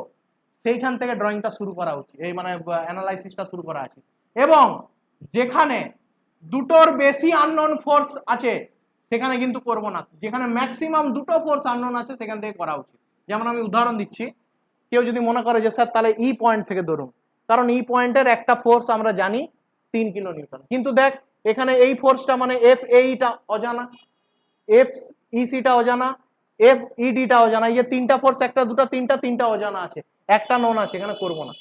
সেইখান থেকে ড্রয়িংটা শুরু করা উচিত, এই মানে অ্যানালাইসিসটা শুরু করা আছে। এবং যেখানে দুটোর বেশি আননোন ফোর্স আছে সেখানে কিন্তু করব না, যেখানে ম্যাক্সিমাম দুটো ফোর্স আননোন আছে সেখান থেকে করা উচিত। যেমন আমি উদাহরণ দিচ্ছি, কেউ যদি মনে করে যে স্যার তাহলে ই পয়েন্ট থেকে ধরুন, কারণ ই পয়েন্টের একটা ফোর্স আমরা জানি 3 কিলো নিউটন, কিন্তু দেখ এখানে এই ফোর্সটা মানে এফ এইটা অজানা, এফ ইসিটা অজানা, এফ ইডিটা অজানা, এই যে তিনটা ফোর্স, একটা দুটা তিনটা অজানা আছে, একটা নন আছে, এখানে করব না।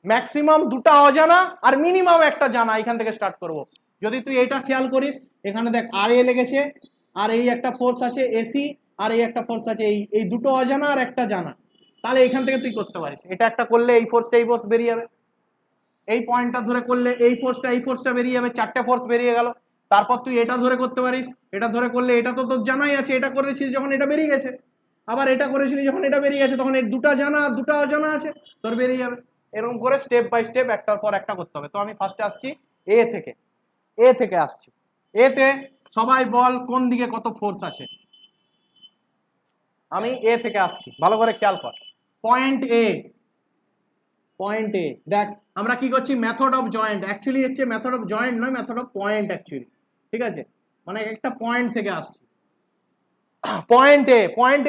ম্যাক্সিমাম দুটা অজানা আর মিনিমাম একটা জানা, এখান থেকে স্টার্ট করব। যদি তুই এটা খেয়াল করিস, এখানে দেখ আর এ লেগেছে, আর এই একটা ফোর্স আছে এসি, আর এই একটা ফোর্স আছে এই দুটো অজানা আর একটা জানা, তাহলে এখান থেকে তুই করতে পারিস। এটা একটা করলে এই ফোর্সটা এই ফোর্স বেরিয়ে যাবে, এই পয়েন্টটা ধরে করলে এই ফোর্সটা বেরিয়ে যাবে, চারটে ফোর্স বেরিয়ে গেল। তারপর তুই এটা ধরে করতে পারিস, এটা ধরে করলে এটা তো তোর জানাই আছে, এটা করেছিস যখন এটা বেরিয়ে গেছে, আবার এটা করেছিলি যখন এটা বেরিয়ে গেছে, তখন এই দুটা জানা আর দুটা অজানা আছে, তোর বেরিয়ে যাবে। এরকম করে স্টেপ বাই স্টেপ একটার পর একটা করতে হবে। তো আমি ফার্স্টে আসছি এ থেকে আসছি। এতে সবাই বল কোন দিকে কত ফোর্স আছে। আমি এ থেকে আসছি, ভালো করে খেয়াল কর। পয়েন্ট এ দেখ আমরা কি করছি, মেথড অফ জয়েন্ট, অ্যাকচুয়ালি হচ্ছে মেথড অফ জয়েন্ট নয়, মেথড অফ পয়েন্ট অ্যাকচুয়ালি, ঠিক আছে, মানে একটা পয়েন্ট থেকে আসছি। পয়েন্ট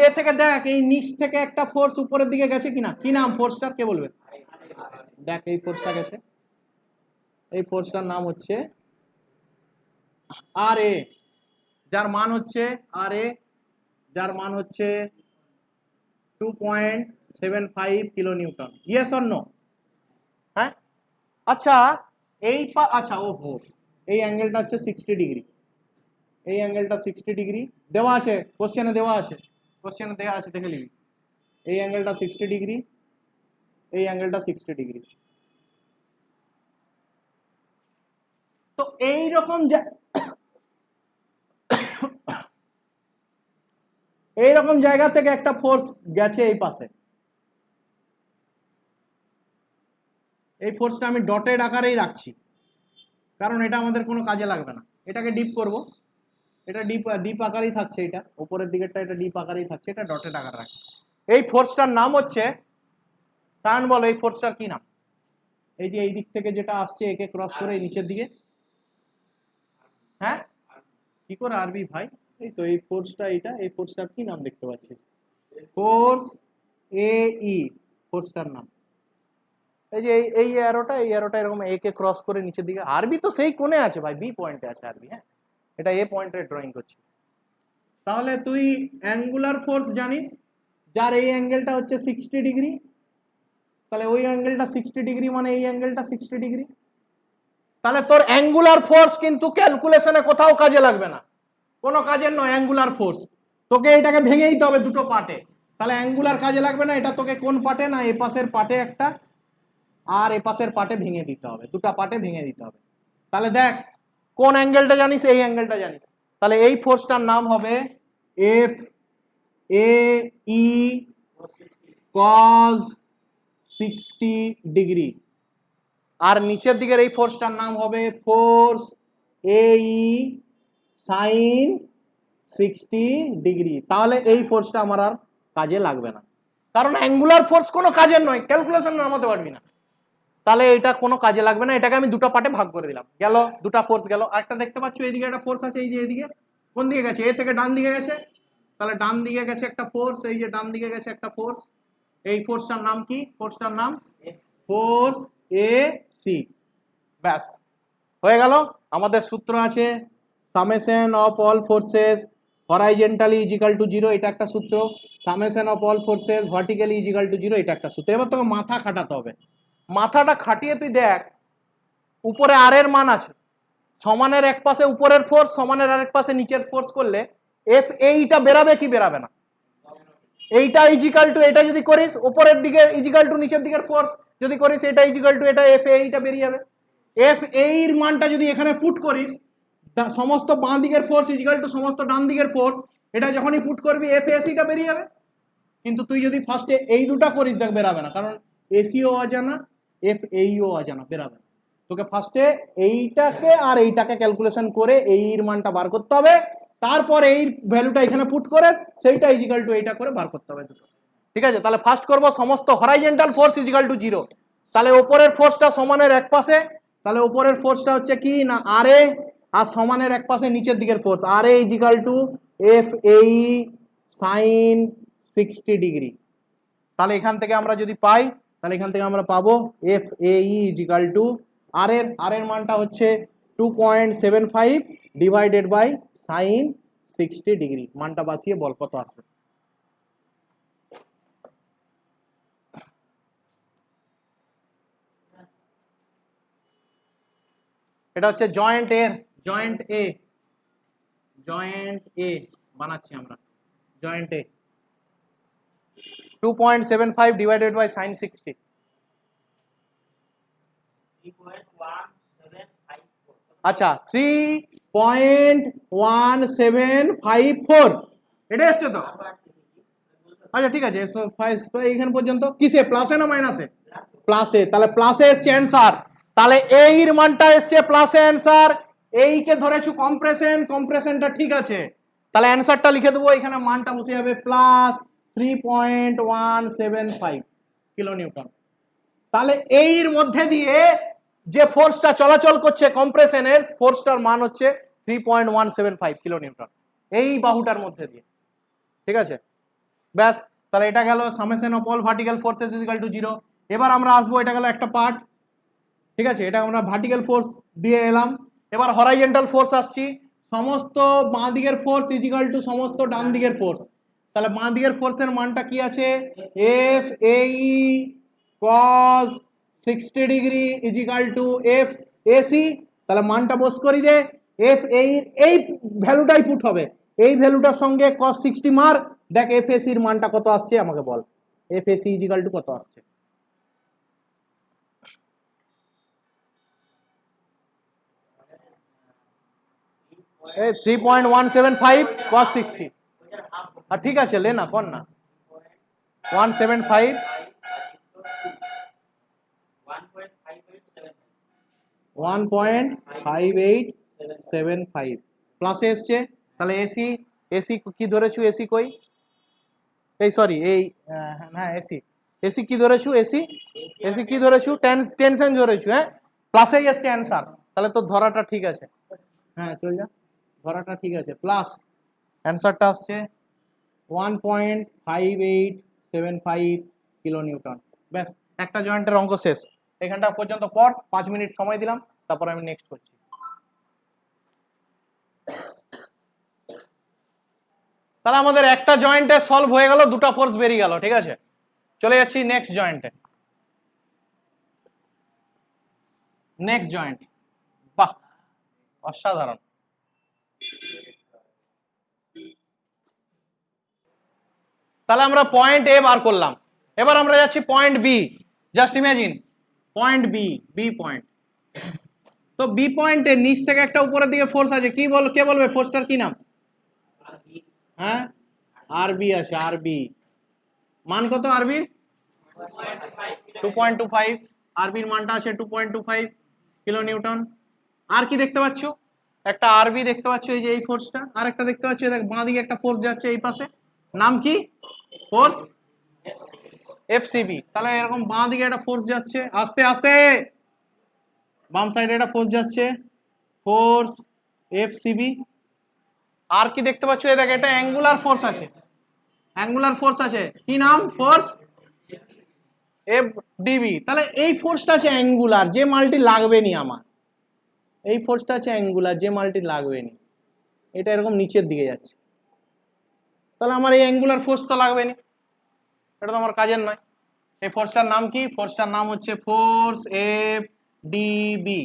এ থেকে দেখ এই নিচ থেকে একটা ফোর্স উপরের দিকে গেছে কিনা, কি নাম ফোর্সটার, কে বলবে? দেখ এই ফোর্সটা গেছে, এই ফোর্সটার নাম হচ্ছে আর এ, যার মান হচ্ছে 2.75 kilo newton. Yes or no? হ্যাঁ, আচ্ছা আচ্ছা ওহো, এই অ্যাঙ্গেলটা হচ্ছে 60 ডিগ্রি, এই অ্যাঙ্গেলটা 60 ডিগ্রি দেওয়া আছে, কোশ্চেনে দেওয়া আছে, দেখে নিবি। এই অ্যাঙ্গেলটা 60 ডিগ্রি, এই অ্যাঙ্গেলটা 60 ডিগ্রি। তো এইরকম জায়গা থেকে একটা ফোর্স গেছে এই পাশে, এই ফোর্সটা আমি ডটেড আকারেই রাখছি, কারণ এটা আমাদের কোনো কাজে লাগবে না। এটাকে ডিপ করব, এটা ডিপ আকারেই থাকছে, এটা উপরের দিকেরটা এটা ডিপ আকারেই থাকছে, এটা ডটেড আকার রাখছি। এই ফোর্সটার নাম হচ্ছে, সায়ন বলো এই ফোর্সটার কি নাম? এই যে এই দিক থেকে যেটা আসছে একে ক্রস করে নিচের দিকে, হ্যাঁ কি করে আরবি ভাই, এই তো এই ফোর্সটা, এই ফোর্সটার কি নাম দেখতে পাচ্ছিস? ফোর্স এ ই, ফোর্সটার নাম এই যে এই অ্যারোটা এরকম এ কে ক্রস করে নিচের দিকে, আরবি তো সেই কোণে আছে ভাই, বি পয়েন্টে আছে আরবি, হ্যাঁ এটা এ পয়েন্টে ড্রয়িং করছিস। তাহলে তুই অ্যাঙ্গুলার ফোর্স জানিস, যার এই অ্যাঙ্গেলটা হচ্ছে 60 ডিগ্রি, তাহলে ওই অ্যাঙ্গেলটা 60 ডিগ্রি মানে এই অ্যাঙ্গেলটা 60 ডিগ্রি। তাহলে তোর অ্যাঙ্গুলার ফোর্স কিন্তু ক্যালকুলেশনে কোথাও কাজে লাগবে না, কোনো কাজের নয় অ্যাঙ্গুলার ফোর্স, তোকে এটাকে ভেঙে দিতে হবে দুটো পার্টে, তাহলে অ্যাঙ্গুলার কাজে লাগবে না। এটা তোকে কোন পার্টে, না এ পাশের পার্টে একটা আর এ পাশের পার্টে ভেঙে দিতে হবে, দুটো পার্টে ভেঙে দিতে হবে। তাহলে দেখ কোন অ্যাঙ্গেলটা জানিস, এই অ্যাঙ্গেলটা জানিস, তাহলে এই ফোর্সটার নাম হবে F A E cos 60 degree, আর নিচের দিকের এই ফোর্সটার নাম হবে force A E sine 60 degree. তাহলে এই ফোর্সটা আমার আর কাজে লাগবে না, কারণ অ্যাঙ্গুলার ফোর্স কোনো কাজের নয়, ক্যালকুলেশন নামাতে পারবি না, তাহলে এটা কোনো কাজে লাগবে না। এটাকে আমি দুটো পার্টে ভাগ করে দিলাম, গেল দুটা ফোর্স গেল। আরেকটা দেখতে পাচ্ছ এইদিকে একটা ফোর্স আছে, এই যে এইদিকে কোন দিকে গেছে, এ থেকে ডান দিকে গেছে, তাহলে ডান দিকে গেছে একটা ফোর্স, এই যে ডান দিকে গেছে একটা ফোর্স, এই ফোর্সটার নাম কি, ফোর্সটার নাম ফোর্স এ সি। ব্যাস হয়ে গেল। আমাদের সূত্র আছে summation of all forces horizontally is equal to 0, এটা একটা সূত্র। Summation of all forces vertically is equal to 0, এটা একটা সূত্র। এবার তোকে মাথা খাটাতে হবে, মাথাটা খাটিয়ে তুই দেখ উপরে আর এর মান আছে, সমানের এক পাশে উপরের ফোর্স, সমানের আরেক পাশে নিচের ফোর্স করলে এফ এইটা বেরাবে কি বেরাবে না? এইটা ইজিক্যাল টু, এটা যদি করিস উপরের দিকে ইজিক্যাল টু নিচের দিকের ফোর্স যদি করিস, এটা ইজিক্যাল টু এটা এফ এইটা বেরিয়ে যাবে। এফ এর মানটা যদি এখানে পুট করিস, সমস্ত বাঁ দিকের ফোর্স ইজিক্যাল টু সমস্ত ডান দিকের ফোর্স, এটা যখনই পুট করবি এফ এসিটা বেরিয়ে যাবে। কিন্তু তুই যদি ফার্স্টে এই দুটা করিস দেখ বেরাবে না, কারণ এসিও অজানা এফ এইও অজানা, বেরাবে না। তোকে ফার্স্টে এইটাকে আর এইটাকে ক্যালকুলেশন করে এইর মানটা বার করতে হবে, তারপর এই ভ্যালুটা এখানে পুট করে সেইটা ইজিক্যাল টু এইটা করে বার করতে হবে দুটো। ঠিক আছে, তাহলে ফার্স্ট করব সমস্ত হরাইজন্টাল ফোর্স ইজিক্যাল টু 0। তাহলে ওপরের ফোর্সটা সমানের এক পাশে, তাহলে ওপরের ফোর্সটা হচ্ছে কি না আর এ, আর সমানের এক পাশে নিচের দিকের force R A is equal to F AE sign 60 degree. তাহলে এখান থেকে আমরা যদি পাই, তাহলে এখান থেকে আমরা পাবো এফ এই ইজিক্যাল টু আর এর মানটা হচ্ছে 2.75 ডিভাইডেড বাই সাইন 60 ডিগ্রি। মানটা বাসিয়ে বল কত আসবে। এটা হচ্ছে জয়েন্ট এ বানাচ্ছি আমরা, joint A 2.75 divided by sine 60। আচ্ছা 3.1754 এটা এসছে তো? আচ্ছা ঠিক আছে, এইখানে পর্যন্ত কিসে, প্লাসে না মাইনাসে? প্লাসে। তাহলে প্লাসে এসছে অ্যান্সার, তাহলে এই এর মানটা এসছে প্লাসে অ্যান্সার। এইকে ধরেছু কম্প্রেশনটা ঠিক আছে, তাহলে অ্যান্সারটা লিখে দেবো, এখানে মানটা বসে যাবে প্লাস 3.175 কিলো নিউটন। তাহলে এর মধ্যে দিয়ে যে ফোর্সটা চলাচল করছে কম্প্রেশনের, ফোর্সটার মান হচ্ছে 3.175 কিলো নিউটন এই বাহুটার মধ্যে দিয়ে। ঠিক আছে, ব্যাস। তাহলে এটা গেল summation of all vertical forces equal to 0। এবার আমরা আসবো, এটা গেল একটা পার্ট। ঠিক আছে, এটা আমরা ভার্টিক্যাল ফোর্স দিয়ে এলাম। এবার হরাইজন্টাল ফোর্স আসছি, সমস্ত বাঁ দিকের ফোর্স ইকুয়াল টু সমস্ত ডান দিকের ফোর্স। তাহলে বাঁ দিকের ফোর্সের মানটা কি আছে, এফ এই cos 60 degree equal to F AC. তাহলে মানটা বস করি দে, এফ এই ভ্যালুটাই পুট হবে, এই ভ্যালুটার সঙ্গে cos 60 মার, দেখ এফ এসির মানটা কত আসছে আমাকে বল, এফ এসি ইকুয়াল টু কত আসছে। এই 3.175 cos 60। আর ঠিক আছে, লে না কর না 175 1.5875 প্লাসে এসছে। তাহলে এসি কি ধরেছু, এসি কই, এই সরি এই হ্যাঁ এসি কি ধরেছু, এসি কি ধরেছু, টেনশন ধরেছু, হ্যাঁ প্লাসেই এসছে অ্যান্সার। তাহলে তো ধরাটা ঠিক আছে, হ্যাঁ চল যা, ধরাটা ঠিক আছে, প্লাস অ্যান্সারটা আসছে 1.5875 কিলো নিউটন। ব্যাস, একটা জয়েন্টের অঙ্ক শেষ। এখানটা পর্যন্ত কর, 5 মিনিট সময় দিলাম, তারপর আমি নেক্সট করছি। তাহলে আমাদের একটা জয়েন্টে সলভ হয়ে গেল, দুটো ফোর্স বেরিয়ে গেল। ঠিক আছে, চলে যাচ্ছি নেক্সট জয়েন্টে। নেক্সট জয়েন্ট, বাহ অসাধারণ। তাহলে আমরা পয়েন্ট এ বার করলাম, এবার আমরা যাচ্ছি point B. Just imagine point B point. তো বি পয়েন্টের নিচ থেকে একটা উপরের দিকে ফোর্স আছে, কি বল, কে বলবে ফোর্সটার কি নাম? হ্যাঁ আরবি আছে, আরবি মান কত আরবির? 2.25। আরবির মানটা আছে 2.25 কিলো নিউটন। আর কি দেখতে পাচ্ছ, একটা আরবি দেখতে পাচ্ছ, এই যে এই ফোর্সটা, আর একটা দেখতে পাচ্ছ বাঁ দিকে একটা ফোর্স যাচ্ছে এই পাশে, নাম কি? Force FCB. তাহলে এরকম বাঁ দিকে একটা ফোর্স যাচ্ছে, আস্তে আস্তে বাম সাইডে একটা ফোর্স যাচ্ছে, ফোর্স এফসিবি। আর কি দেখতে পাচ্ছ, এই দেখ এটা অ্যাঙ্গুলার ফোর্স আছে, অ্যাঙ্গুলার ফোর্স আছে, কি নাম? Force F DB. তাহলে এই ফোর্সটা আছে অ্যাঙ্গুলার, যে মাল্টি লাগবে নি আমার, এই ফোর্সটা আছে অ্যাঙ্গুলার, যে মাল্টি লাগবে নি, এটা এরকম নিচের দিকে যাচ্ছে। তাহলে আমার এই অ্যাঙ্গুলার ফোর্স তো লাগবে নি, এটা তো আমার কাজের নয়। এই ফোর্সটার নাম কি? ফোর্সটার নাম হচ্ছে ফোর্স এফ ডিবি,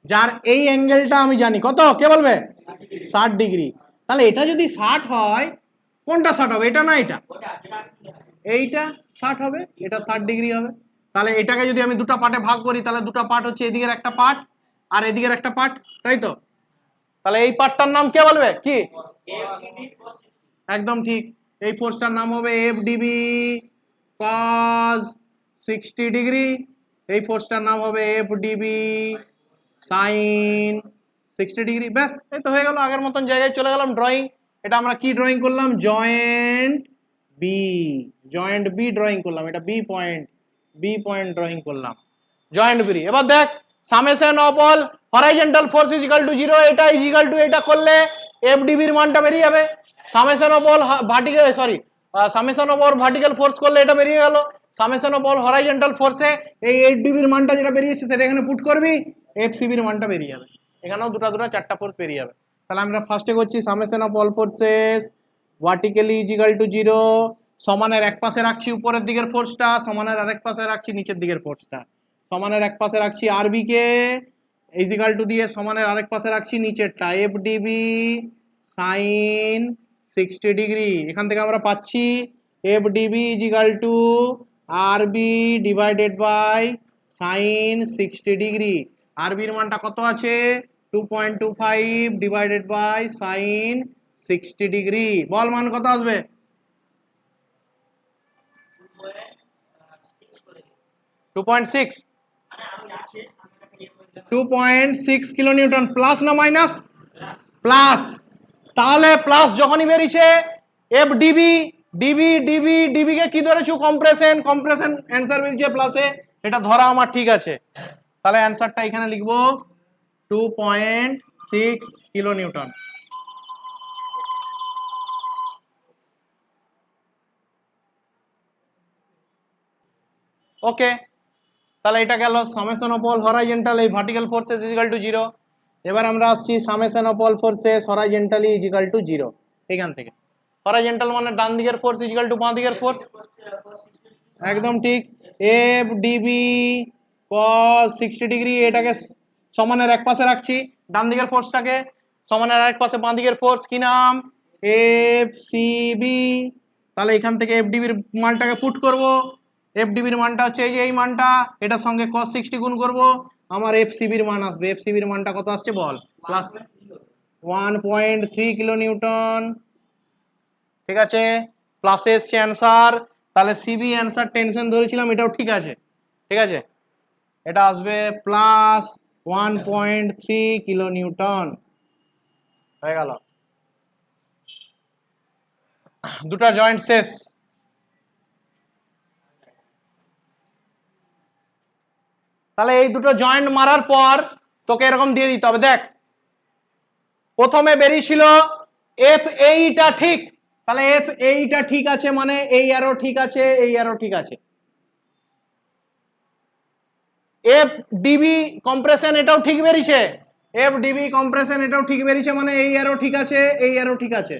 যার এই অ্যাঙ্গেলটা আমি জানি কত, কে বলবে? 60 ডিগ্রি। তাহলে এটা যদি 60 হয়, কোনটা 60 হবে, এটা না এটা? এইটা 60 হবে, এটা 60 ডিগ্রি হবে। তাহলে এটাকে যদি আমি দুটো পার্টে ভাগ করি, তাহলে দুটো পার্ট হচ্ছে এদিকের একটা পার্ট আর এদিকের একটা পার্ট, তাই তো? তাহলে এই পার্টটার নাম কে বলবে, কি? একদম ঠিক, এই ফোর্সটার নাম হবে এফ ডিবি cos 60 ডিগ্রি। এই ফোর্সটার নাম হবে এফ ডিবি সাইন 60 ডিগ্রি। ব্যাস, এই তো হয়ে গেল। আগের মতন জায়গায় চলে গেলাম। ড্রয়িং, এটা আমরা কি ড্রয়িং করলাম? Joint B, joint B drawing করলাম। এটা বি পয়েন্ট ড্রয়িং করলাম, জয়েন্ট বি। এবার দেখ, summation of all horizontal force is equal to 0, এটা ইজ ইকুয়াল টু, এটা করলে এফ ডিবির মানটা বেরিয়ে যাবে। Summation of all vertical, sorry, summation of all vertical force করলে এটা বেরিয়ে গেল। সামেশন অফ অল হরাইজন্টাল ফোর্সে এই 8 ডিবির মানটা যেটা বেরিয়েছে সেটা এখানে পুট করবি, এফসিবির মানটা বেরিয়ে যাবে। এখানেও দুটা চারটা ফোর্স বেরিয়ে যাবে। তাহলে আমরা ফার্স্টে করছি summation of all forces vertically is equal to 0, সমানের এক পাশে রাখছি উপরের দিকের ফোর্সটা, সমানের আরেক পাশে রাখছি নিচের দিকের ফোর্সটা। সমানের এক পাশে রাখছি আরবি কে, ইজ ইকুয়াল টু দিয়ে সমানের আরেক পাশে রাখছি নিচেরটা এফ ডিবি সাইন 60 ডিগ্রি। এখান থেকে আমরা পাচ্ছি F DB is equal to RB divided by sine 60 degree. আরবির মানটা কত আছে? 2.25 ডিভাইডেড বাই সাইন 60 ডিগ্রি। বল মান কত আসবে? 2.6, 2.6 কিলো নিউটন। প্লাস না মাইনাস? প্লাস। তাহলে প্লাস যখনই বেরিয়েছে F DB, DB DB DB কে কি ধরেছো? কম্প্রেশন, কম্প্রেশন অ্যান্সার বেরিয়েছে প্লাসে, এটা ধরা আমার ঠিক আছে। তাহলে অ্যান্সারটা এখানে লিখবো 2.6 কিলো নিউটন। ওকে, তাহলে এটা গেল সামেশন অফ অল হরাইজন্টাল এই vertical forces is equal to 0। এবার আমরা আসছি summation of all forces horizontally is equal to 0। এখান থেকে হরাইজন্টাল মানে ডান দিকের ফোর্স ইজ ইকুয়াল টু বাঁ দিকের ফোর্স, একদম ঠিক। এফ ডিবি cos 60 ডিগ্রি, এটাকে সমানের এক পাশে রাখছি, ডান দিকের ফোর্সটাকে, সমানের আরেক পাশে বাঁ দিকের ফোর্স, কি নাম? F CB. তাহলে এখান থেকে এফ ডিবির মানটাকে পুট করব। এফ ডিবির মানটা হচ্ছে এই যে এই মানটা, এটার সঙ্গে cos 60 গুণ করব, আমার এফ সিবির মান আসবে। এফ সিবির মানটা কত আসছে বল? Plus 1.3 kilo Newton. ঠিক আছে, প্লাসে এসছে অ্যান্সার। তাহলে সিবি অ্যান্সার টেনশন ধরেছিলাম, এটাও ঠিক আছে। ঠিক আছে, এটা আসবে প্লাস 1.3 কিলো নিউটন। হয়ে গেল, দুটা জয়েন্ট শেষ। তাহলে এই দুটো জয়েন্ট মারার পর তোকে এরকম দিয়ে দিতে হবে। দেখ, প্রথমে বেরিয়েছিল এফ এইটা ঠিক, তাহলে এফ এইটা ঠিক আছে মানে এই অ্যারো ঠিক আছে, এই অ্যারো ঠিক আছে। এফ ডিবি কম্প্রেশন এটাও ঠিক বেরিয়েছে, এফ ডিবি কম্প্রেশন এটাও ঠিক বেরিয়েছে মানে এই অ্যারো ঠিক আছে, এই অ্যারো ঠিক আছে।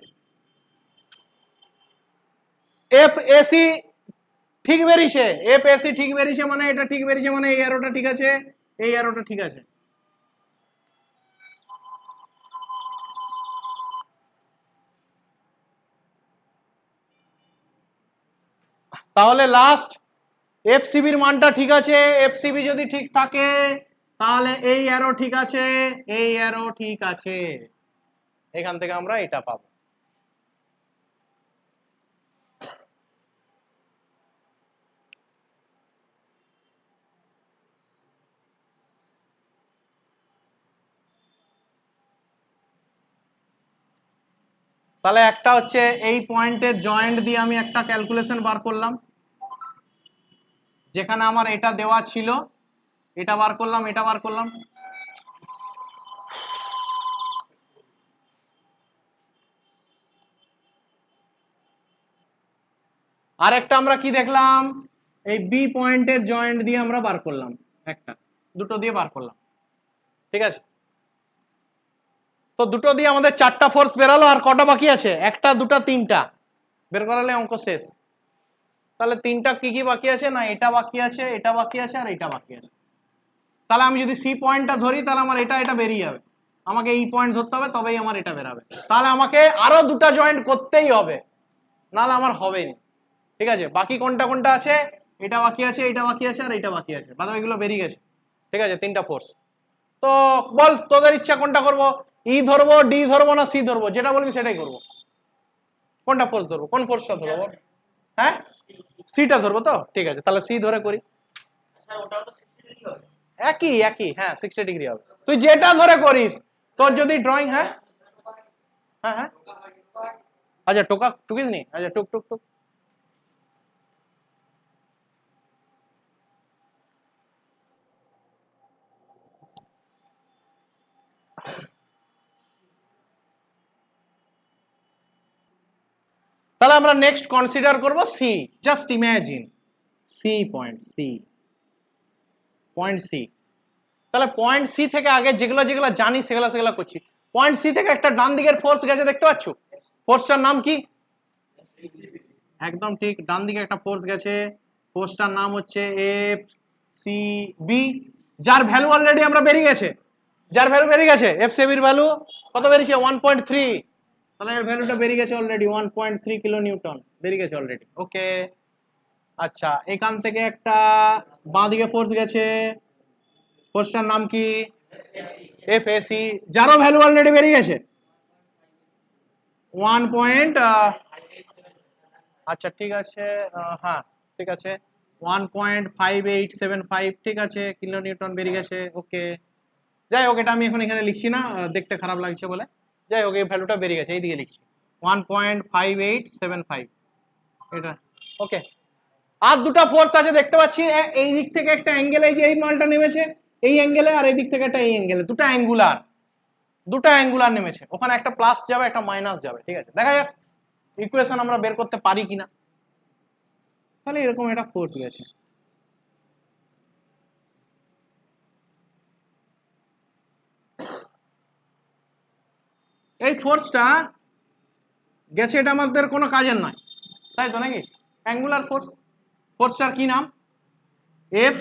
এফ এসি ঠিক বেরিয়েছে, এফ এসি ঠিক বেরিয়েছে মানে এটা ঠিক বেরিয়েছে মানে এই অ্যারোটা ঠিক আছে, এই অ্যারোটা ঠিক আছে। তাহলে লাস্ট এফসিবির মানটা ঠিক আছে। এফসিবি যদি ঠিক থাকে তাহলে এই অ্যারো ঠিক আছে, এই অ্যারো ঠিক আছে। এখান থেকে আমরা এটা পাবো। তাহলে একটা হচ্ছে এই পয়েন্টের জয়েন্ট দিয়ে আমি একটা ক্যালকুলেশন বার করলাম, যেখানে আমার এটা দেওয়া ছিল, এটা বার করলাম, এটা বার করলাম। আরেকটা আমরা কি দেখলাম? এই বি পয়েন্টের জয়েন্ট দিয়ে আমরা বার করলাম, একটা দুটো দিয়ে বার করলাম। ঠিক আছে, তো দুটো দিয়ে আমাদের চারটা ফোর্স বেরালো, আর কটা বাকি আছে? একটা, দুটা, তিনটা বের করালে অঙ্ক শেষ। তাহলে তিনটা কি কি বাকি আছে? না এটা বাকি আছে, এটা বাকি আছে, আর এটা বাকি আছে। তাহলে আমি যদি সি পয়েন্টটা ধরি তাহলে আমার এটা এটা বেরিয়ে যাবে, আমাকে এই পয়েন্ট ধরতে হবে তবেই আমার এটা বেরাবে। তাহলে আমাকে আরো দুটা জয়েন্ট করতেই হবে, নাহলে আমার হবে না। ঠিক আছে, বাকি কোনটা কোনটা আছে? এটা বাকি আছে, এটা বাকি আছে, আর এটা বাকি আছে, বাদ বাকিগুলো বেরিয়ে গেছে। ঠিক আছে, তিনটা ফোর্স। তো বল তোদের ইচ্ছা কোনটা করব? ই ধরবো, ডি ধরবো, না সি ধরবো? যেটা বলবি সেটাই করবো। কোনটা ফোর্স ধরবো? কোন ফোর্সটা ধরবো? হ্যাঁ, সিটা ধরবো তো? ঠিক আছে, তাহলে সি ধরে করি। একই একই, হ্যাঁ 60 ডিগ্রি হবে। তুই যেটা ধরে করিস, তোর যদি ড্রয়িং, হ্যাঁ হ্যাঁ হ্যাঁ, আচ্ছা টোকা টুকিস নি, আচ্ছা টুক টুক টুক। তাহলে আমরা নেক্সট কনসিডার করব C. Just imagine C point, C point C. তাহলে পয়েন্ট সি থেকে আগে যেগুলো যেগুলো জানি সেগুলো সেগুলো করছি। পয়েন্ট সি থেকে একটা ডান দিকের ফোর্স গেছে, দেখতে পাচ্ছ? ফোর্সটার নাম কি? একদম ঠিক, ডান দিকে একটা ফোর্স গেছে, ফোর্সটার নাম হচ্ছে এফ সি বি, যার ভ্যালু অলরেডি আমরা বেরিয়ে গেছে, যার ভ্যালু বেরিয়ে গেছে। এফ সি বির ভ্যালু কত বেরিয়েছে? 1.3। তাহলে এর ভ্যালুটা বেরিয়ে গেছে অলরেডি 1.3 কিলো নিউটন বেরিয়ে গেছে অলরেডি। ওকে, আচ্ছা এখান থেকে একটা বাঁ দিকে ফোর্স গেছে, ফোর্সটার নাম কি? এফ এসি, যারও ভ্যালু অলরেডি বেরিয়ে গেছে 1 পয়েন্ট, আচ্ছা ঠিক আছে, হ্যাঁ ঠিক আছে 1.5875, ঠিক আছে কিলো নিউটন বেরিয়ে গেছে। ওকে, যাই হোক এটা আমি এখন এখানে লিখছি না, দেখতে খারাপ লাগছে বলে। যাই হোক এই ভ্যালুটা বেরিয়ে গেছে, এইদিকে লিখছি 1.5875 এটা। ওকে, আর দুটো ফোর্স আছে দেখতে পাচ্ছি, এই দিক থেকে একটা অ্যাঙ্গেল, এই যে এই মালটা নেমেছে এই অ্যাঙ্গেলে, আর এই দিক থেকে একটা এই অ্যাঙ্গেলে, দুটো অ্যাঙ্গুলার নেমেছে। ওখানে একটা প্লাস যাবে একটা মাইনাস যাবে, ঠিক আছে দেখা যাক ইকুয়েশন আমরা বের করতে পারি কিনা। তাহলে এরকম একটা ফোর্স গেছে, এই ফোর্সটা গেছে, এটা আমাদের কোনো কাজের নয়, তাই তো নাকি? অ্যাঙ্গুলার ফোর্স, ফোর্সটার কি নাম? F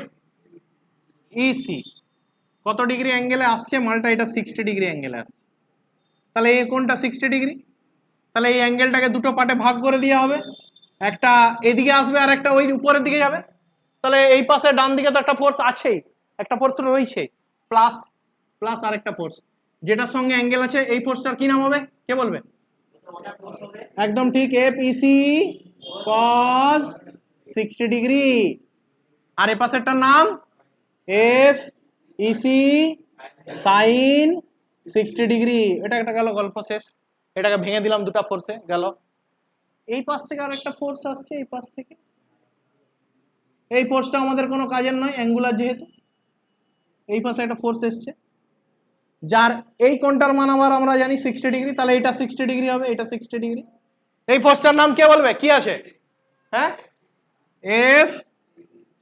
EC. কত ডিগ্রি অ্যাঙ্গেলে আসছে মালটা? এটা 60 ডিগ্রি অ্যাঙ্গেলে আসছে। তাহলে এই কোনটা 60 ডিগ্রি? তাহলে এই অ্যাঙ্গেলটাকে দুটো পার্টে ভাগ করে দেওয়া হবে, একটা এদিকে আসবে আর একটা ওই উপরের দিকে যাবে। তাহলে এই পাশে ডান দিকে তো একটা ফোর্স আছেই, একটা ফোর্স রয়েছে প্লাস, প্লাস আরেকটা ফোর্স যেটার সঙ্গে অ্যাঙ্গেল আছে, এই ফোর্সটার কি নাম হবে? কে বলবে? একদম ঠিক, এফ ইসি কস 60 ডিগ্রি। আর এই পাশেরটার নাম এফ ইসি সাইন 60 ডিগ্রি। এটা একটা গেল, গল্প শেষ। এটাকে ভেঙে দিলাম দুটো ফোর্সে, গেল। এই পাশ থেকে আর একটা ফোর্স আসছে, এই পাশ থেকে, এই ফোর্সটা আমাদের কোনো কাজের নয় অ্যাঙ্গুলার যেহেতু। এই পাশে একটা ফোর্স এসছে, যার এই কোণটার মান আবার আমরা জানি 60 ডিগ্রি, তাহলে এটা 60 ডিগ্রি হবে, এটা 60 ডিগ্রি। এই ফোর্সটার নাম কে বলবে? কি আছে? হ্যাঁ, এফ